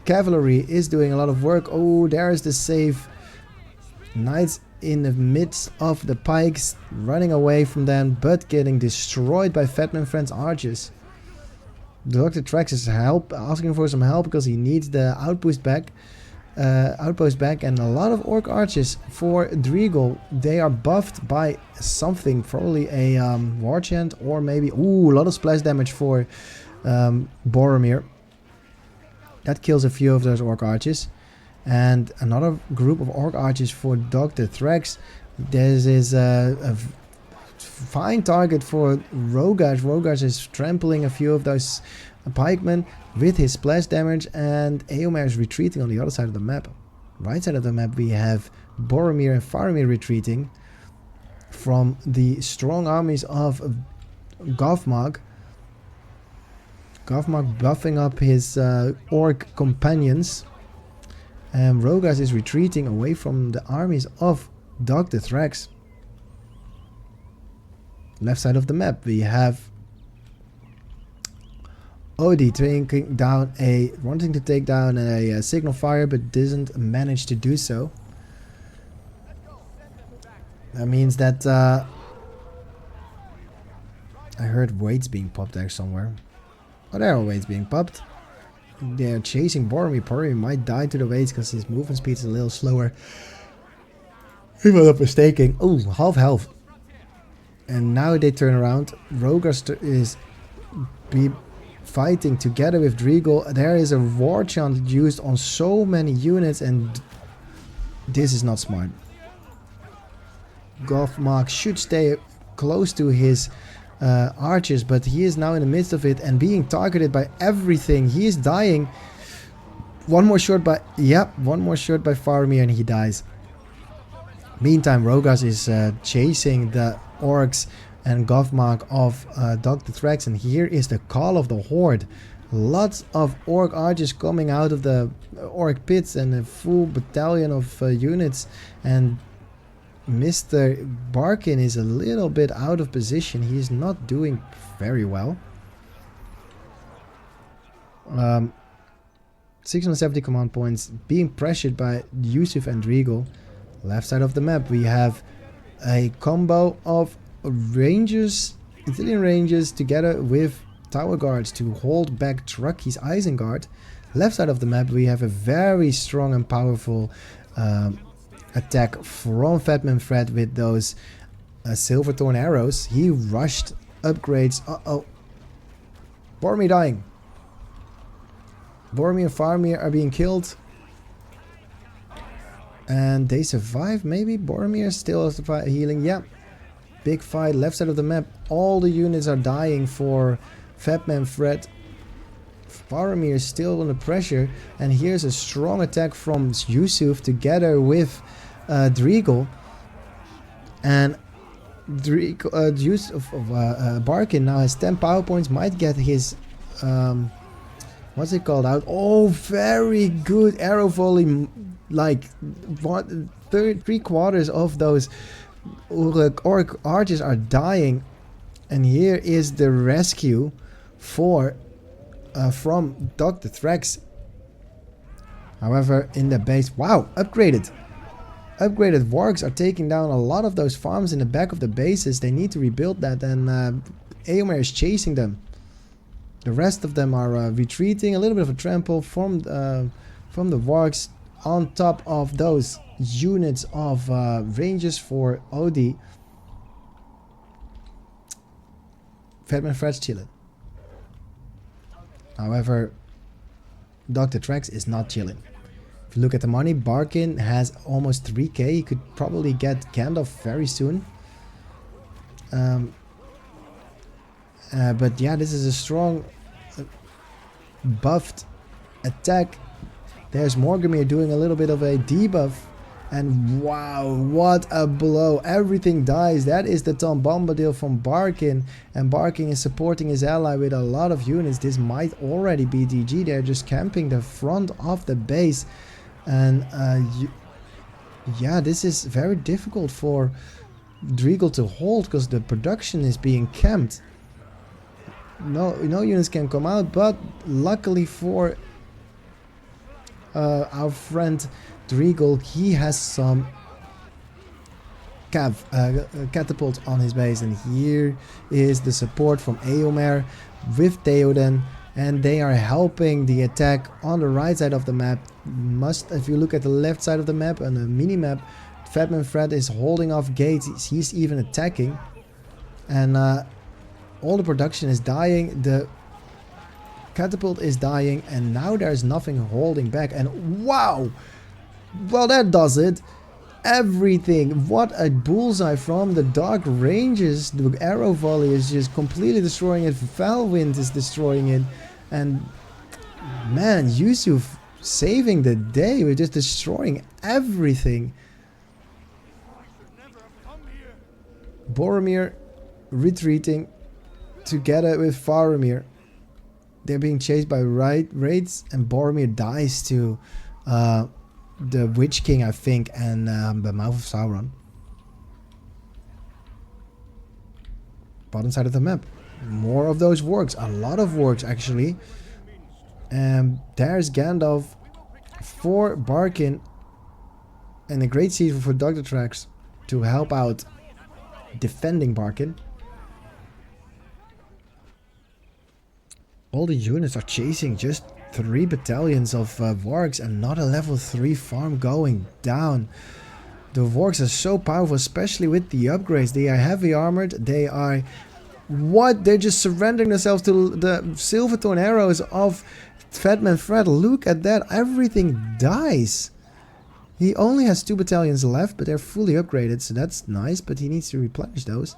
cavalry is doing a lot of work. Oh, there's the save. Knights in the midst of the pikes, running away from them, but getting destroyed by Fatman Friend's archers. Dr. Trax is asking for some help because he needs the outpost back, and a lot of orc archers for Driegel. They are buffed by something, probably a war chant, or maybe a lot of splash damage for Boromir. That kills a few of those orc archers, and another group of orc archers for Dr. Thrax. This is a fine target for Rogash. Rogash is trampling a few of those pikemen with his splash damage, and Eomer is retreating on the other side of the map. Right side of the map we have Boromir and Faramir retreating from the strong armies of Gothmog. Gothmog buffing up his orc companions, and Rogash is retreating away from the armies of Dr. Thrax. Left side of the map we have Odie wanting to take down a signal fire, but doesn't manage to do so. That means that I heard weights being popped there somewhere. Oh, there are weights being popped. They're chasing Boromir. Boromir might die to the weights because his movement speed is a little slower. If I'm not mistaken. Oh, half health. And now they turn around. Rogash is fighting together with Driegel. There is a war chant used on so many units, and this is not smart. Gothmog should stay close to his archers, but he is now in the midst of it and being targeted by everything. He is dying. One more shot by... Yep, one more shot by Faramir and he dies. Meantime, Rogas is chasing the orcs and Govmark of Dr. Thrax, and here is the call of the Horde. Lots of orc archers coming out of the orc pits and a full battalion of units, and Mr. Barkin is a little bit out of position. He's not doing very well. 670 command points, being pressured by Yusuf and Regal. Left side of the map we have a combo of rangers, Italian rangers, together with tower guards to hold back Trucky's Isengard. Left side of the map we have a very strong and powerful attack from Fatman Fred with those Silverthorn arrows. He rushed upgrades. Uh-oh. Boromir dying. Boromir and Faramir are being killed. And they survive, maybe? Boromir still has healing. Yeah. Big fight. Left side of the map. All the units are dying for Fatman Fred. Faramir is still under pressure. And here's a strong attack from Yusuf together with Driegel. And Yusuf Barkin now has 10 power points. Might get his... what's it called out? Oh, very good arrow volley. Like, 3/4 of those orc archers are dying. And here is the rescue for from Dr. Thrax. However, in the base... Wow, upgraded. Upgraded wargs are taking down a lot of those farms in the back of the bases. They need to rebuild that, and Eomer is chasing them. The rest of them are retreating. A little bit of a trample from the wargs on top of those units of rangers for OD. Fatman Fred's chilling. However, Dr. Thrax is not chilling. If you look at the money, Barkin has almost 3k. He could probably get Gandalf very soon. But yeah, this is a strong buffed attack. There's Morgamir doing a little bit of a debuff. And wow, what a blow. Everything dies. That is the Tom Bombadil from Barkin. And Barkin is supporting his ally with a lot of units. This might already be DG. They're just camping the front of the base. And yeah, this is very difficult for Driegel to hold because the production is being camped. No units can come out, but luckily for our friend Driegel, he has some catapult on his base, and here is the support from Eomer with Theoden, and they are helping the attack on the right side of the map. If you look at the left side of the map on the mini map, Fatman Fred is holding off gates. He's even attacking, and all the production is dying. The catapult is dying, and now there's nothing holding back. And wow, well, that does it. Everything. What a bullseye from the Dark Rangers. The arrow volley is just completely destroying it. Valwind is destroying it. And man, Yusuf saving the day with just destroying everything. Boromir retreating together with Faramir. They're being chased by raids, and Boromir dies to the Witch King, I think, and the Mouth of Sauron. Bottom side of the map. More of those wargs. A lot of wargs, actually. And there's Gandalf for Barkin. And a great season for Dr. Thrax to help out defending Barkin. All the units are chasing just 3 battalions of wargs and not a level 3 farm going down. The wargs are so powerful, especially with the upgrades. They are heavy armored. They are... What? They're just surrendering themselves to the Silverthorn arrows of Fatman Fred. Look at that. Everything dies. He only has 2 battalions left, but they're fully upgraded, so that's nice, but he needs to replenish those.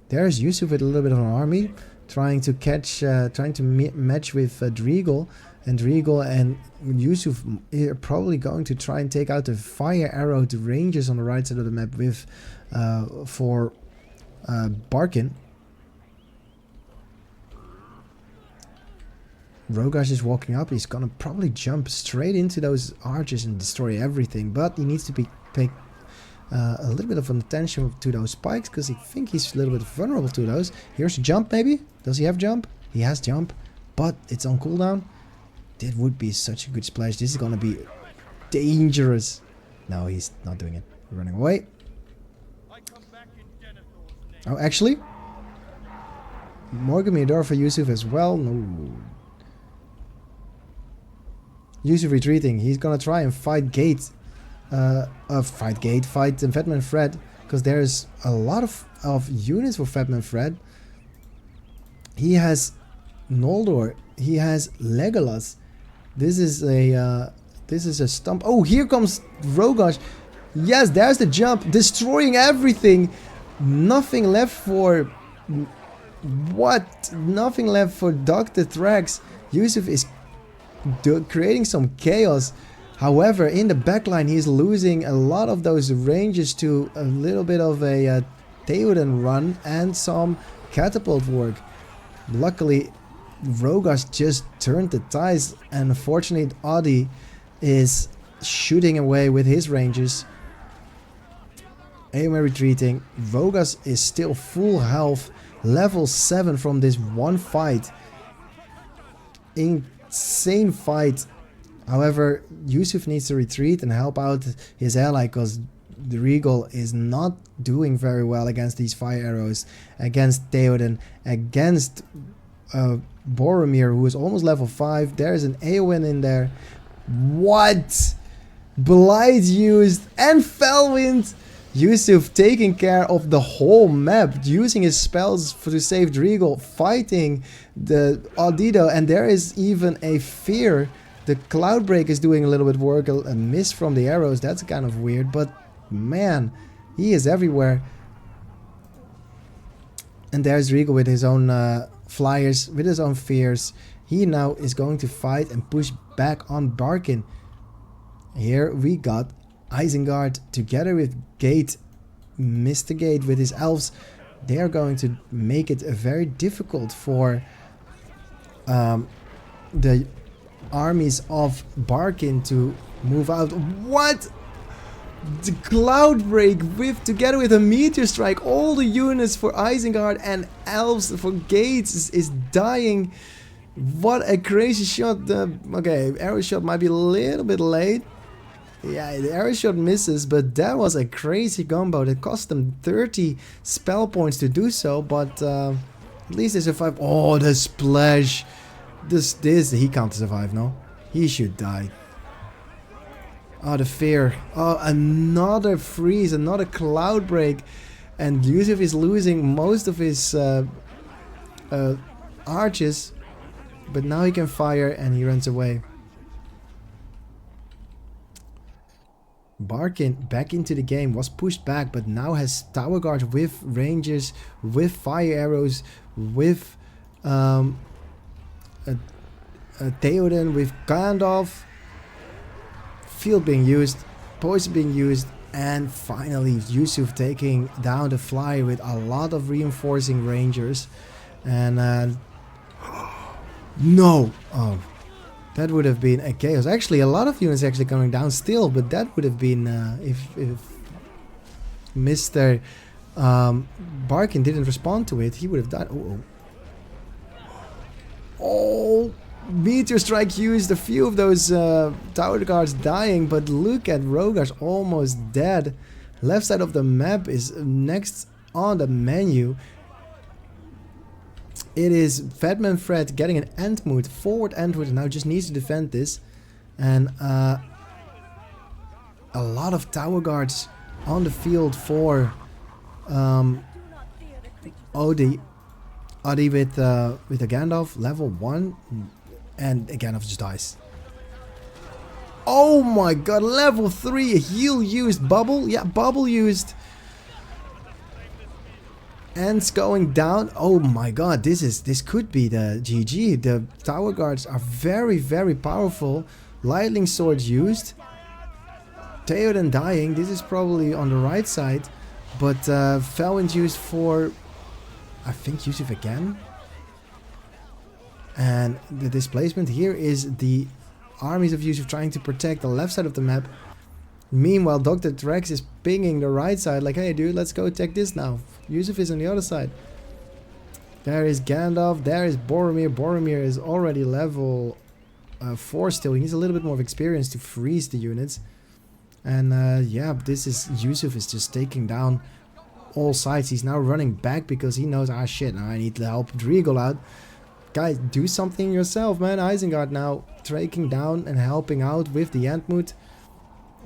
There's Yusuf with a little bit of an army. trying to catch, trying to match with Driegel. And Driegel and Yusuf are probably going to try and take out the fire arrow, the rangers on the right side of the map with for Barkin. Rogash is walking up. He's gonna probably jump straight into those archers and destroy everything. But he needs to pay a little bit of an attention to those spikes, because I think he's a little bit vulnerable to those. Here's a jump maybe. Does he have jump? He has jump, but it's on cooldown. That would be such a good splash. This is gonna be dangerous. No, he's not doing it. Running away. Oh, actually, Morgan Mirador for Yusuf as well. No. Yusuf retreating. He's gonna try and fight Gate. Fight Fatman Fred. Because there's a lot of units for Fatman Fred. He has Noldor. He has Legolas. This is a stump. Oh, here comes Rogash. Yes, there's the jump. Destroying everything. Nothing left for... What? Nothing left for Dr. Thrax. Yusuf is creating some chaos. However, in the backline, he's losing a lot of those ranges to a little bit of a Theoden run and some catapult work. Luckily, Rogash just turned the tides, and unfortunately, Adi is shooting away with his ranges. Aomer retreating. Rogash is still full health, level 7 from this one fight. Insane fight. However, Yusuf needs to retreat and help out his ally, because the Regal is not doing very well against these fire arrows, against Theoden, against Boromir, who is almost level 5. There's an Eowyn in there. What? Blight used and Felwind. Yusuf taking care of the whole map, using his spells to save Regal, fighting the Audido, and there is even a fear. The Cloudbreak is doing a little bit of work, a miss from the arrows. That's kind of weird, but man, he is everywhere. And there's Regal with his own flyers, with his own fears. He now is going to fight and push back on Barkin. Here we got Isengard together with Gate, Mr. Gate with his elves. They are going to make it very difficult for the armies of Barkin to move out. What? The Cloudbreak with, together with a Meteor Strike, all the units for Isengard and elves for Gates is dying. What a crazy shot. Okay, arrow shot might be a little bit late. Yeah, the arrow shot misses, but that was a crazy combo that cost them 30 spell points to do so, but at least they survived. Oh, the splash. He can't survive, no? He should die. Oh, the fear. Oh, another freeze, another cloud break. And Yusuf is losing most of his arches. But now he can fire and he runs away. Barkin back into the game, was pushed back, but now has tower guards with rangers, with fire arrows, with a Theoden, with Gandalf. Field being used, poison being used, and finally Yusuf taking down the flyer with a lot of reinforcing rangers. And no! Oh, that would have been a chaos. Actually, a lot of units actually coming down still, but that would have been if Mr. Barkin didn't respond to it, he would have died. Oh, Meteor Strike used, a few of those tower guards dying, but look at Rogash almost dead. Left side of the map is next on the menu. It is Fatman Fred getting an Entmoot, forward Entmoot, and now just needs to defend this. And a lot of tower guards on the field for Odi with a Gandalf, level 1, and Gandalf just dies. Oh my god, level 3, a heal used, bubble? Yeah, bubble used. ants going down. Oh my god, this could be the GG. The tower guards are very powerful. Lightning swords used. Theoden dying. This is probably on the right side. But Felwin's used for, I think, Yusuf again. And the displacement here is the armies of Yusuf trying to protect the left side of the map. Meanwhile, Dr. Trex is pinging the right side like, hey dude, let's go attack this now. Yusuf is on the other side. There is Gandalf, there is Boromir. Boromir is already level 4 still. He needs a little bit more of experience to freeze the units. And yeah, this is Yusuf is just taking down all sides. He's now running back because he knows, ah shit, now I need to help Driegel out. Guys, do something yourself, man. Isengard now taking down and helping out with the Entmoot.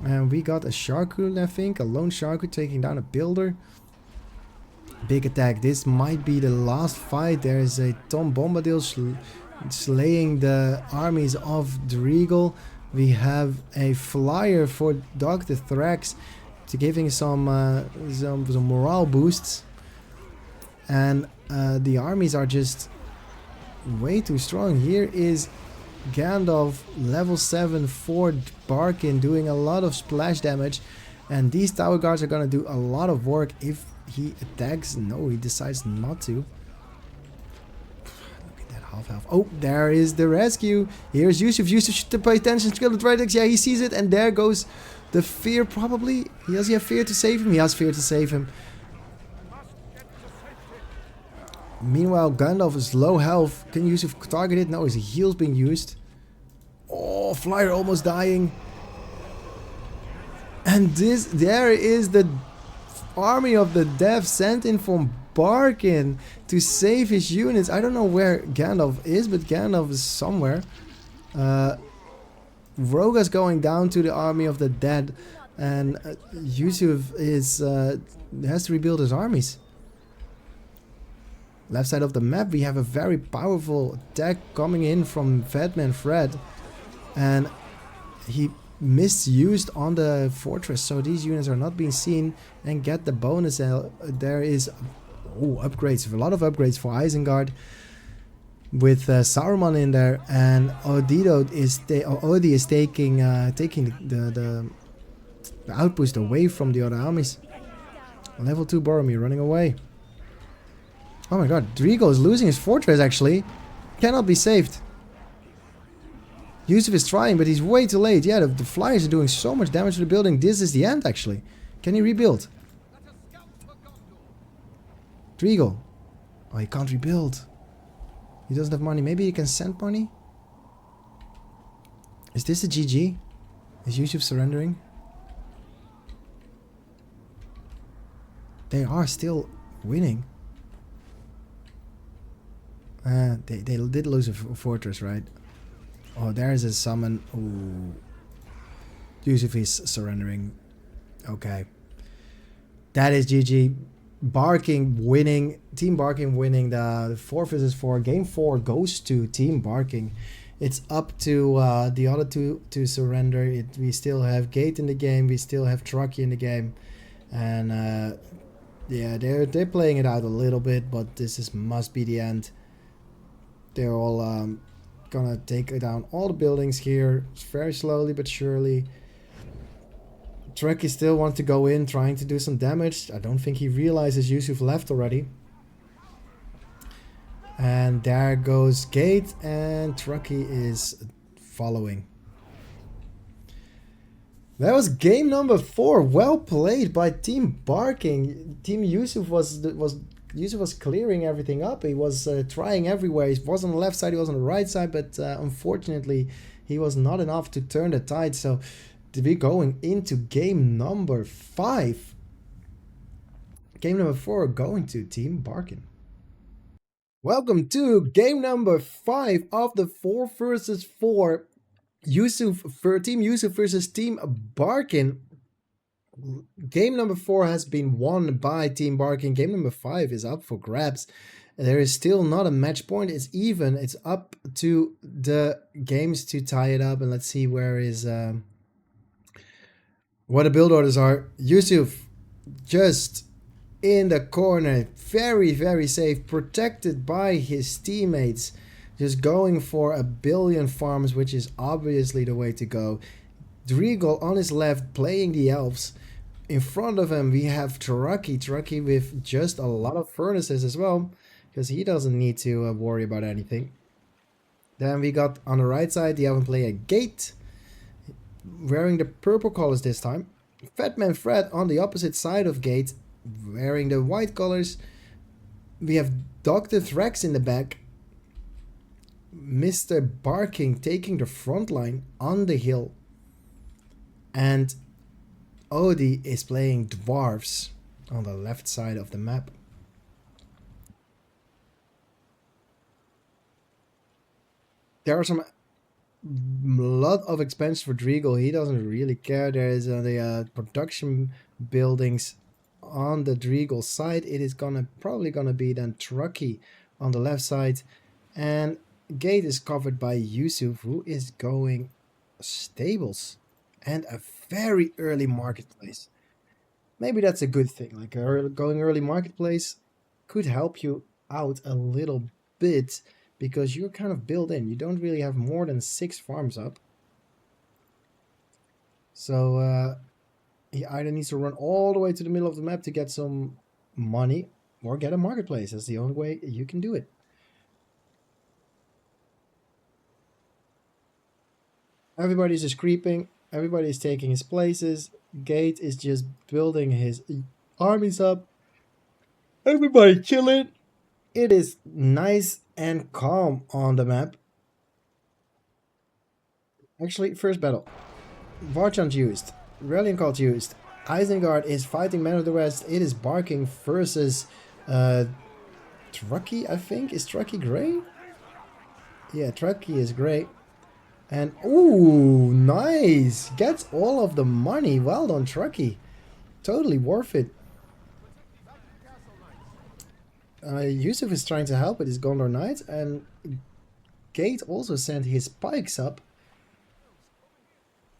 And we got a Sharkhood, I think. A lone Sharkhood taking down a Builder. Big attack. This might be the last fight. There is a Tom Bombadil slaying the armies of Driegel. We have a flyer for Dr. Thrax to giving some morale boosts. And the armies are just way too strong. Here is Gandalf, level 7 for Barkin, doing a lot of splash damage. And these tower guards are going to do a lot of work if he attacks. No, he decides not to. Look at that half health. Oh, there is the rescue. Here's Yusuf. Yusuf should pay attention to the Tridex. Yeah, he sees it. And there goes the fear probably. Does he have fear to save him? He has fear to save him. Meanwhile, Gandalf is low health. Can Yusuf target it? No, his heal's being used. Oh, Flyer almost dying. And there is the army of the death sent in from Barkin to save his units. I don't know where Gandalf is, but Gandalf is somewhere. Roga's going down to the army of the dead. And Yusuf has to rebuild his armies. Left side of the map, we have a very powerful attack coming in from Fatman Fred. And he misused on the fortress, so these units are not being seen and get the bonus. There is upgrades, a lot of upgrades for Isengard with Saruman in there, and Oddi is taking the outpost away from the other armies. Level 2 Boromir running away. Oh my god, Driegel is losing his fortress actually. Cannot be saved. Yusuf is trying, but he's way too late. Yeah, the flyers are doing so much damage to the building. This is the end actually. Can he rebuild? Driegel. Oh, he can't rebuild. He doesn't have money. Maybe he can send money? Is this a GG? Is Yusuf surrendering? They are still winning. They did lose a fortress, right? Oh, there's a summon. Ooh. Yusuf is surrendering. Okay. That is GG. Barking winning. Team Barking winning the 4 vs 4. Game 4 goes to Team Barking. It's up to the other two to surrender. We still have Gate in the game. We still have Trucky in the game. And yeah, they're playing it out a little bit, but this must be the end. They're all gonna take down all the buildings here, very slowly but surely. Trucky still wants to go in, trying to do some damage. I don't think he realizes Yusuf left already. And there goes Gate, and Trucky is following. That was game number 4. Well played by Team Barking. Team Yusuf Yusuf was clearing everything up. He was trying everywhere. He was on the left side, he was on the right side, but unfortunately he was not enough to turn the tide. So we're going into game number 5. Game number 4 going to Team Barkin. Welcome to game number 5 of the 4 vs 4 Team Yusuf versus Team Barkin. Game number 4 has been won by Team Barkin. Game number 5 is up for grabs. There is still not a match point. It's even. It's up to the games to tie it up. And let's see where is what the build orders are. Yusuf just in the corner. Very, very safe. Protected by his teammates. Just going for a billion farms, which is obviously the way to go. Driegel on his left playing the elves. In front of him we have Trucky. Trucky with just a lot of furnaces as well. Because he doesn't need to worry about anything. Then we got on the right side the elven player Gate. Wearing the purple colors this time. Fatman Fred on the opposite side of Gate. Wearing the white colors. We have Dr. Thrax in the back. Mr. Barkin taking the front line on the hill. And Odie is playing dwarves on the left side of the map. There are some lot of expense for Driegel. He doesn't really care. There is the production buildings on the Driegel side. It is probably gonna be then Trucky on the left side, and Gate is covered by Yusuf, who is going stables and a very early marketplace. Maybe that's a good thing. Like going early marketplace could help you out a little bit because you're kind of built in. You don't really have more than 6 farms up. So he either needs to run all the way to the middle of the map to get some money or get a marketplace. That's the only way you can do it. Everybody's just creeping. Everybody's taking his places. Gate is just building his armies up. Everybody chilling. It is nice and calm on the map. Actually, first battle. Varchant used. Reliant Cult used. Isengard is fighting Man of the West. It is Barking versus Trucky, I think. Is Trucky grey? Yeah, Trucky is grey. And, ooh, nice! Gets all of the money. Well done, Trucky. Totally worth it. Yusuf is trying to help with his Gondor Knight, and Gate also sent his pikes up.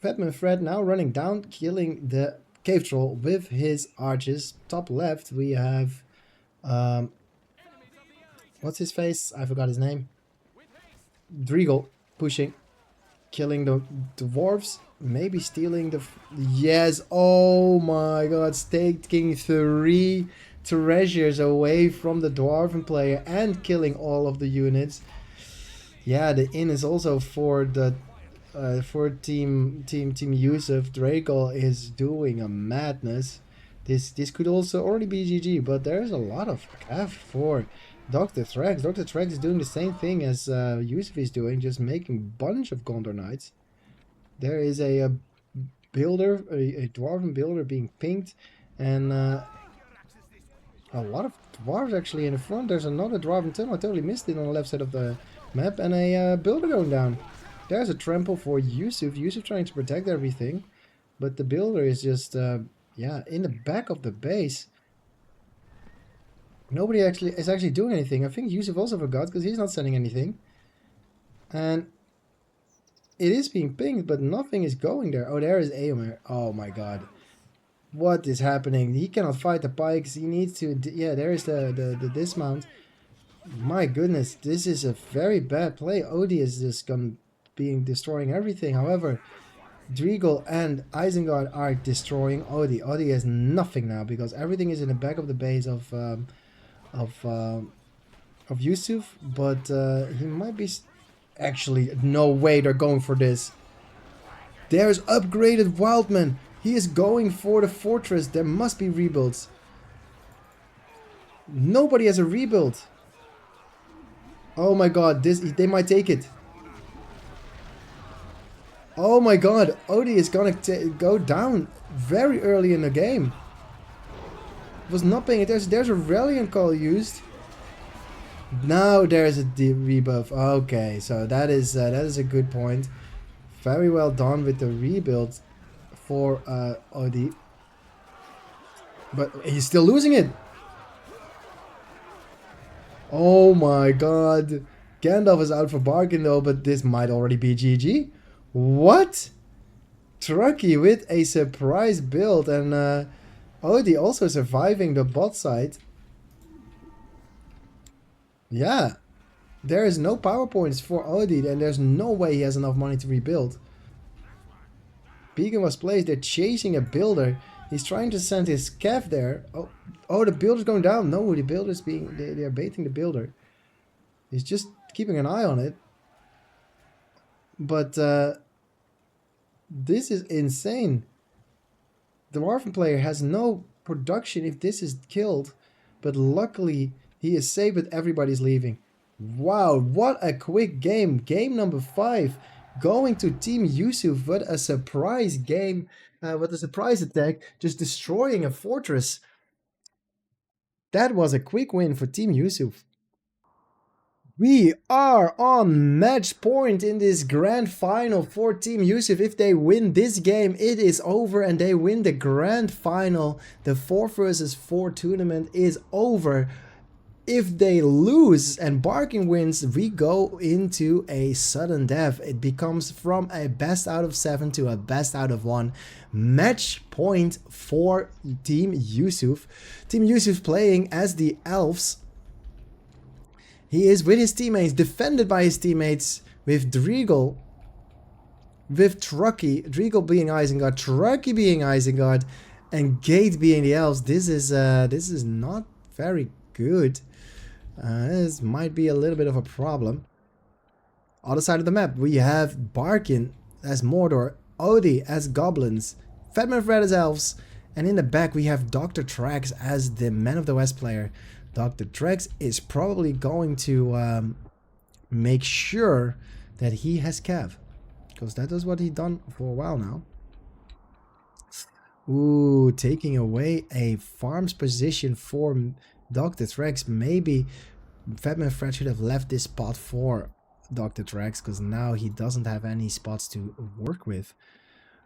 Fatman Fred now running down, killing the cave troll with his archers. Top left we have... what's his face? I forgot his name. Driegel pushing. Killing the dwarves. Maybe stealing the... Yes! Oh my god! Taking 3 treasures away from the dwarven player and killing all of the units. Yeah, the inn is also for the for team Yusuf. Draco is doing a madness. This could also already be GG, but there's a lot of F for Dr. Thrax. Dr. Thrax is doing the same thing as Yusuf is doing, just making a bunch of Gondor Knights. There is a builder, a dwarven builder being pinged, and a lot of dwarves actually in the front. There's another dwarven tunnel. I totally missed it on the left side of the map, and a builder going down. There's a trample for Yusuf. Yusuf trying to protect everything, but the builder is just yeah, in the back of the base. Nobody is actually doing anything. I think Yusuf also forgot because he's not sending anything. And it is being pinged, but nothing is going there. Oh, there is Aomer. Oh my god. What is happening? He cannot fight the pikes. He needs to... Yeah, there is the dismount. My goodness, this is a very bad play. Odie is just destroying everything. However, Driegel and Isengard are destroying Odie. Odie has nothing now because everything is in the back of the base of Yusuf, but he might be... Actually, no way they're going for this. There's upgraded Wildman. He is going for the fortress. There must be rebuilds. Nobody has a rebuild. Oh my god, they might take it. Oh my god, Odie is gonna go down very early in the game. Was not paying attention. There's a Reliant Call used. Now there's a rebuff. Okay, so that is a good point. Very well done with the rebuild for Odie. But he's still losing it. Oh my god. Gandalf is out for Barkin though, but this might already be GG. What? Trucky with a surprise build, and Odie also surviving the bot side. Yeah. There is no power points for Odie, and there's no way he has enough money to rebuild. Beacon was placed. They're chasing a builder. He's trying to send his Cav there. Oh, the builder's going down. No, the builder's being... They're baiting the builder. He's just keeping an eye on it. But this is insane. The Dwarven player has no production if this is killed. But luckily, he is safe, but everybody's leaving. Wow, what a quick game. Game number 5. Going to Team Yusuf. What a surprise game. What a surprise attack. Just destroying a fortress. That was a quick win for Team Yusuf. We are on match point in this grand final for Team Yusuf. If they win this game, it is over and they win the grand final. The 4 versus 4 tournament is over. If they lose and Barkin wins, we go into a sudden death. It becomes from a best out of 7 to a best out of 1. Match point for Team Yusuf. Team Yusuf playing as the Elves. He is with his teammates, defended by his teammates, with Driegel, with Trucky, Driegel being Isengard, Trucky being Isengard, and Gate being the Elves. This is not very good. This might be a little bit of a problem. Other side of the map, we have Barkin as Mordor, Odie as Goblins, Fatman Fred as Elves, and in the back we have Dr. Trax as the Man of the West player. Dr. Trax is probably going to make sure that he has Cav, because that is what he's done for a while now. Ooh, taking away a farm's position for Dr. Trax. Maybe Fatman Fred should have left this spot for Dr. Trax, because now he doesn't have any spots to work with.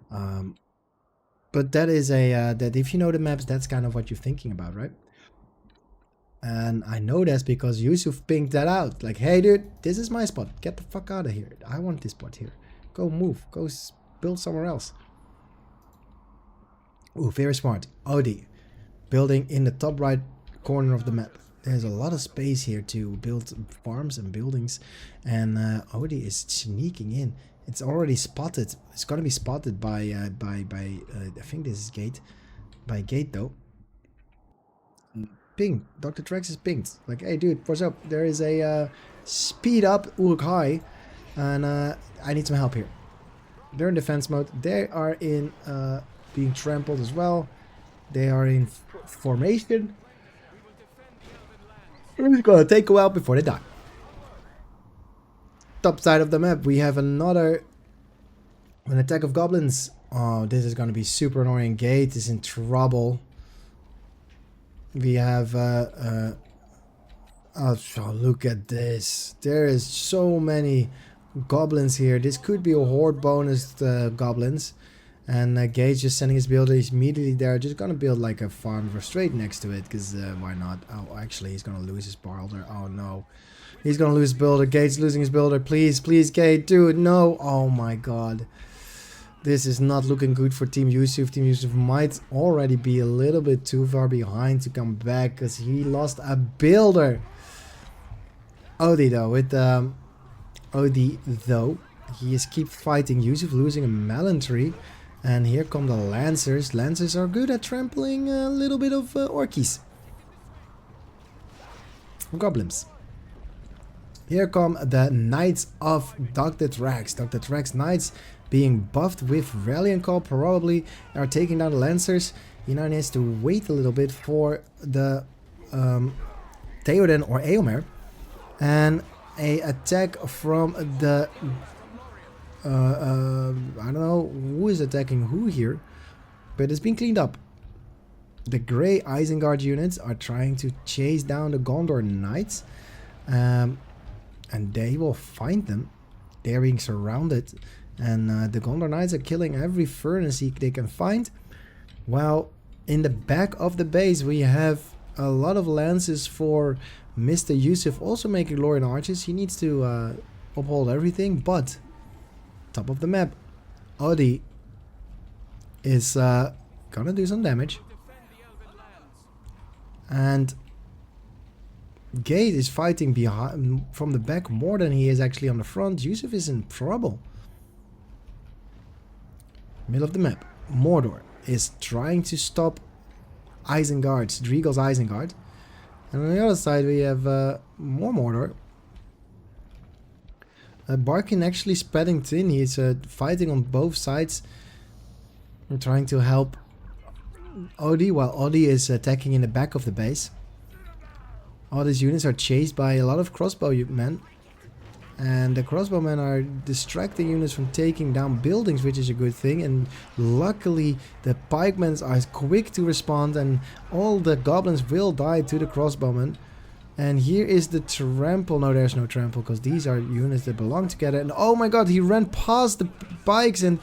But that is a that if you know the maps, that's kind of what you're thinking about, right? And I know that's because Yusuf pinged that out. Like, hey dude, this is my spot. Get the fuck out of here. I want this spot here. Go move. Go build somewhere else. Ooh, very smart. Odie building in the top right corner of the map. There's a lot of space here to build farms and buildings, and Odie is sneaking in. It's already spotted. It's gonna be spotted by I think this is Gate. By Gate though. Ping. Dr. Trax is pinged. Like, hey dude, what's up? There is a speed up Uruk-hai, and I need some help here. They're in defense mode. They are in being trampled as well. They are in formation. It's gonna take a while before they die. Top side of the map, we have an attack of goblins. Oh, this is gonna be super annoying. Gate is in trouble. We have oh, look at this. There is so many goblins here. This could be a horde bonus goblins. And Gate's just sending his builders immediately there. Just gonna build like a farm straight next to it, because why not? Oh, actually, he's gonna lose his builder. Oh no, he's gonna lose his builder. Gate's losing his builder. Please, please, Gate, do it. No. Oh my god, this is not looking good for Team Yusuf. Team Yusuf might already be a little bit too far behind to come back, because he lost a builder. Odie though, with Odie though, he is keep fighting Yusuf, losing a melon tree. And here come the Lancers. Lancers are good at trampling a little bit of orkies. Goblins. Here come the Knights of Dr. Trax. Dr. Trax Knights being buffed with Ralliant Call, probably are taking down the Lancers. He now needs to wait a little bit for the Theoden or Eomer. And a attack from the I don't know who is attacking who here, but it's been cleaned up. The Grey Isengard units are trying to chase down the Gondor Knights, and they will find them. They're being surrounded, and the Gondor Knights are killing every furnace they can find. While in the back of the base we have a lot of lances for Mr. Yusuf, also making Lorien archers. He needs to uphold everything, but top of the map, Odie is gonna do some damage. And Gate is fighting behind from the back more than he is actually on the front. Yusuf is in trouble. Middle of the map. Mordor is trying to stop Isengard, Driegel's Isengard. And on the other side we have more Mordor. Barkin actually spreading thin. He's fighting on both sides. And trying to help Odie, while Odie is attacking in the back of the base. All these units are chased by a lot of crossbow men. And the crossbowmen are distracting units from taking down buildings, which is a good thing. And luckily the pikemen are quick to respond, and all the goblins will die to the crossbowmen. And here is the trample. No, there's no trample, because these are units that belong together. And oh my god, he ran past the pikes and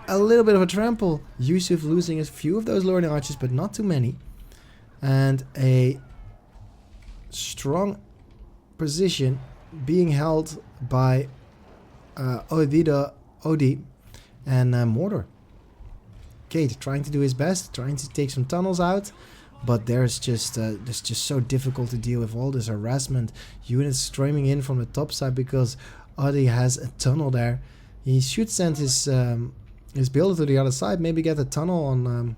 a little bit of a trample. Yusuf losing a few of those lording archers, but not too many. And a strong position being held by Odie and Mordor. Kate trying to do his best, trying to take some tunnels out, but there's just so difficult to deal with all this harassment. Units streaming in from the top side because Odie has a tunnel there. He should send his builder to the other side, maybe get a tunnel on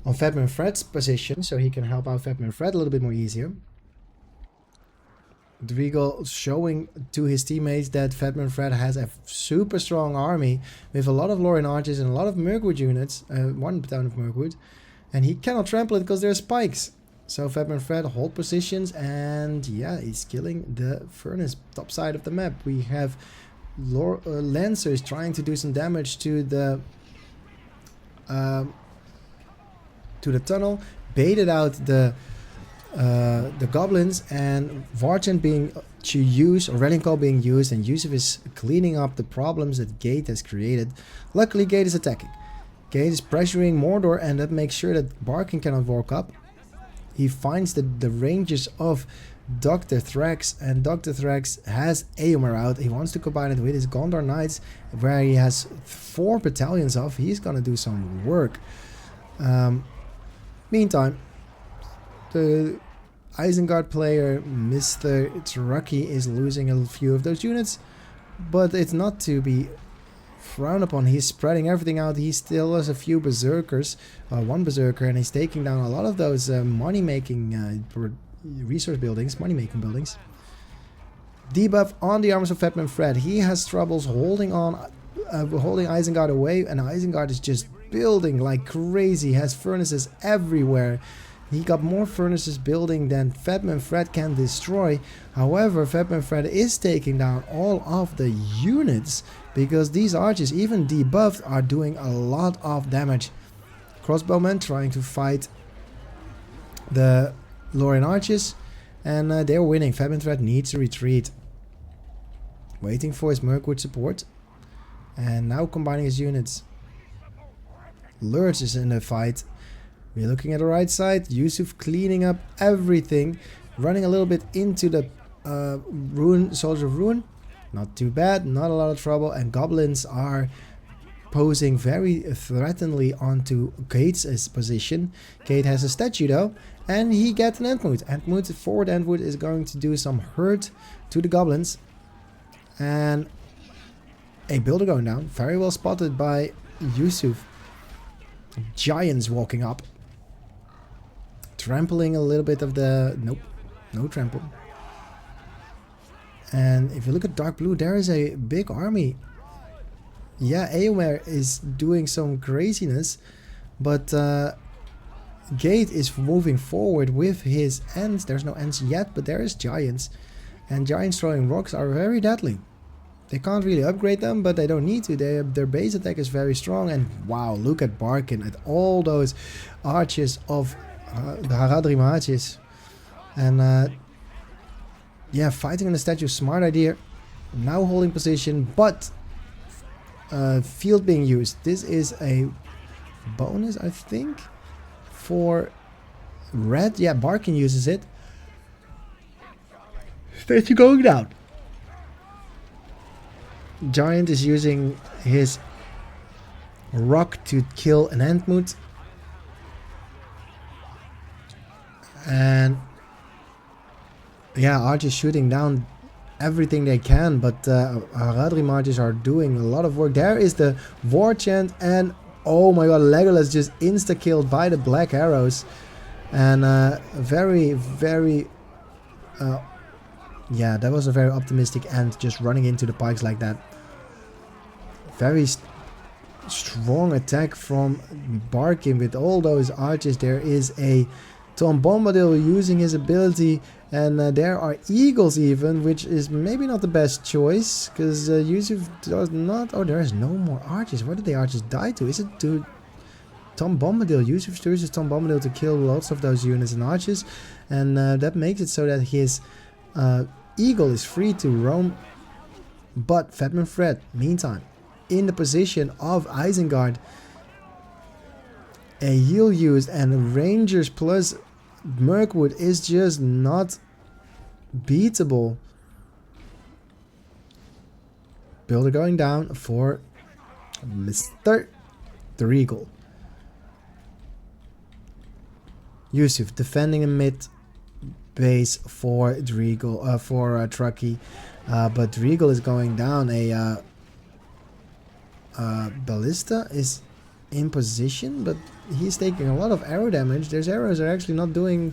Fatman Fred's position, so he can help out Fatman Fred a little bit more easier. Driegel showing to his teammates that Fatman Fred has a super strong army with a lot of Lorien archers and a lot of Mirkwood units, one town of Mirkwood, and he cannot trample it because there's spikes. So Fatman Fred hold positions, and yeah, he's killing the furnace top side of the map. We have Lancers trying to do some damage to the tunnel, baited out the goblins, and Vartan being to use, or Rallying Call being used, and Yusuf is cleaning up the problems that Gate has created. Luckily Gate is attacking. Gate is pressuring Mordor, and that makes sure that Barkin cannot walk up. He finds the ranges of Dr. Thrax, and Dr. Thrax has Eomer out. He wants to combine it with his Gondor Knights, where he has 4 battalions of. He's gonna do some work. Meantime, the Isengard player, Mr. Trucky, is losing a few of those units, but it's not to be frowned upon. He's spreading everything out. He still has a few berserkers, one berserker, and he's taking down a lot of those money-making resource buildings, money-making buildings. Debuff on the arms of Fatman Fred. He has troubles holding on, holding Isengard away, and Isengard is just building like crazy. He has furnaces everywhere. He got more furnaces building than Fatman Fred can destroy. However, Fatman Fred is taking down all of the units because these archers, even debuffed, are doing a lot of damage. Crossbowmen trying to fight the Lorien archers, and they're winning. Fatman Fred needs to retreat. Waiting for his Mirkwood support, and now combining his units. Lurch is in the fight. We're looking at the right side. Yusuf cleaning up everything. Running a little bit into the Soldier of Ruin. Not too bad. Not a lot of trouble. And goblins are posing very threateningly onto Gate's position. Gate has a statue though. And he gets an Entmoot. Forward Entmoot is going to do some hurt to the goblins. And a builder going down. Very well spotted by Yusuf. Giants walking up. Trampling a little bit of the... Nope. No trample. And if you look at Dark Blue, there is a big army. Yeah, Eomer is doing some craziness. But Gate is moving forward with his Ents. There's no Ents yet, but there is Giants. And Giants throwing rocks are very deadly. They can't really upgrade them, but they don't need to. Their base attack is very strong. And wow, look at Barkin, at all those archers of the Haradrim archers. And yeah, fighting on the statue, smart idea. Now holding position, but field being used. This is a bonus, I think, for red. Yeah, Barkin uses it. Statue going down. Giant is using his rock to kill an Entmoot. And yeah, archers shooting down everything they can, but Haradrim archers are doing a lot of work. There is the war chant, and oh my god, Legolas just insta-killed by the black arrows. And very, very... yeah, that was a very optimistic end, just running into the pikes like that. Very strong attack from Barkin with all those archers. There is a Tom Bombadil using his ability, and there are eagles even, which is maybe not the best choice, because Yusuf does not... Oh, there is no more archers. Where did the archers die to? Is it to Tom Bombadil? Yusuf chooses Tom Bombadil to kill lots of those units and archers, and that makes it so that his eagle is free to roam. But Fatman Fred, meantime, in the position of Isengard, a heal used, and Rangers plus Mirkwood is just not beatable. Builder going down for Mr. Dreagle. Yusuf defending a mid base for Dreagle, for Truckee, but Dreagle is going down. A Ballista is in position, but he's taking a lot of arrow damage. Their arrows are actually not doing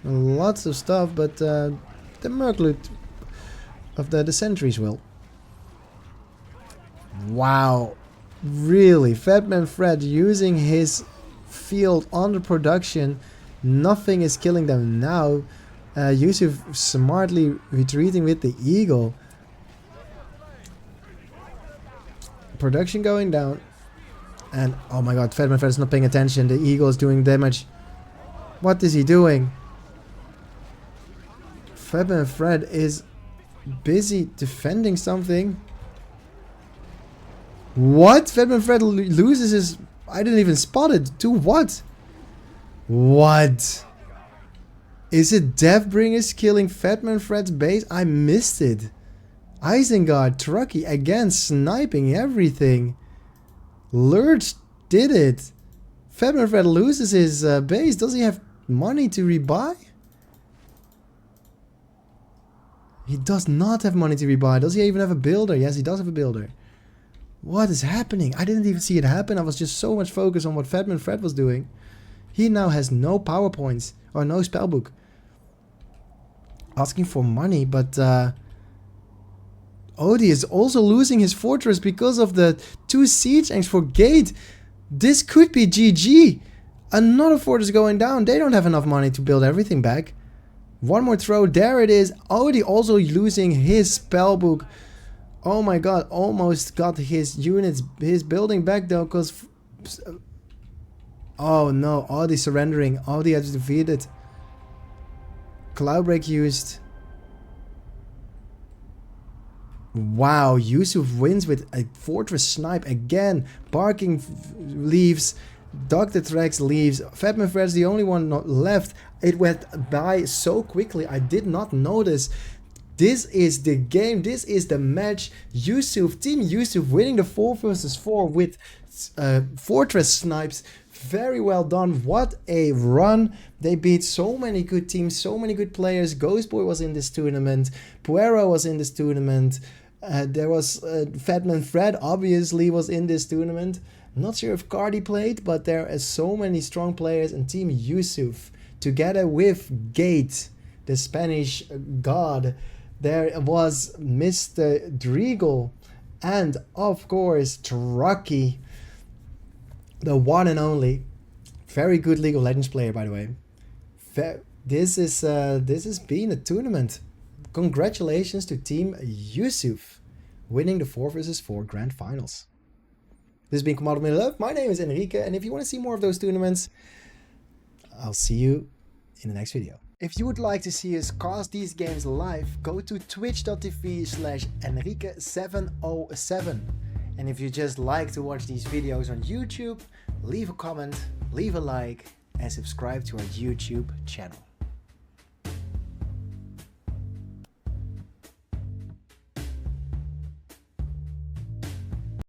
lots of stuff, but the Merkloot of the sentries will. Wow, really, Fatman Fred using his field under production. Nothing is killing them now. Yusuf smartly retreating with the eagle. Production going down. And oh my god, Fatman Fred is not paying attention. The eagle is doing damage. What is he doing? Fatman Fred is busy defending something. What? Fatman Fred loses his... I didn't even spot it. To what? What? Is it Deathbringers killing Fatman Fred's base? I missed it. Isengard, Truckee again sniping everything. Lurch did it. Fatman Fred loses his base. Does he have money to rebuy? He does not have money to rebuy. Does he even have a builder? Yes, he does have a builder. What is happening? I didn't even see it happen. I was just so much focused on what Fatman Fred was doing. He now has no power points or no spellbook. Asking for money, but Odie is also losing his fortress because of the 2 siege tanks for Gate. This could be GG. Another fortress going down. They don't have enough money to build everything back. One more throw. There it is. Odie also losing his spellbook. Oh my god. Almost got his units, his building back though, because... Oh no. Odie surrendering. Odie has defeated. Cloudbreak used. Wow, Yusuf wins with a fortress snipe again. Barkin leaves. Dr. Trex leaves. Fatman Fred's the only one not left. It went by so quickly. I did not notice. This is the game. This is the match. Yusuf, Team Yusuf winning the 4 versus 4 with fortress snipes. Very well done. What a run. They beat so many good teams, so many good players. Ghostboy was in this tournament. Puero was in this tournament. There was Fatman Fred obviously was in this tournament. I'm not sure if Cardi played, but there are so many strong players. And Team Yusuf, together with Gate, the Spanish god, there was Mr. Dreagle, and of course Truckee, the one and only. Very good League of Legends player, by the way. This has been a tournament. Congratulations to Team Yusuf, winning the 4 versus 4 Grand Finals. This has been Command of Love. My name is Enrique, and if you want to see more of those tournaments, I'll see you in the next video. If you would like to see us cast these games live, go to twitch.tv/Enrique707. And if you just like to watch these videos on YouTube, leave a comment, leave a like, and subscribe to our YouTube channel.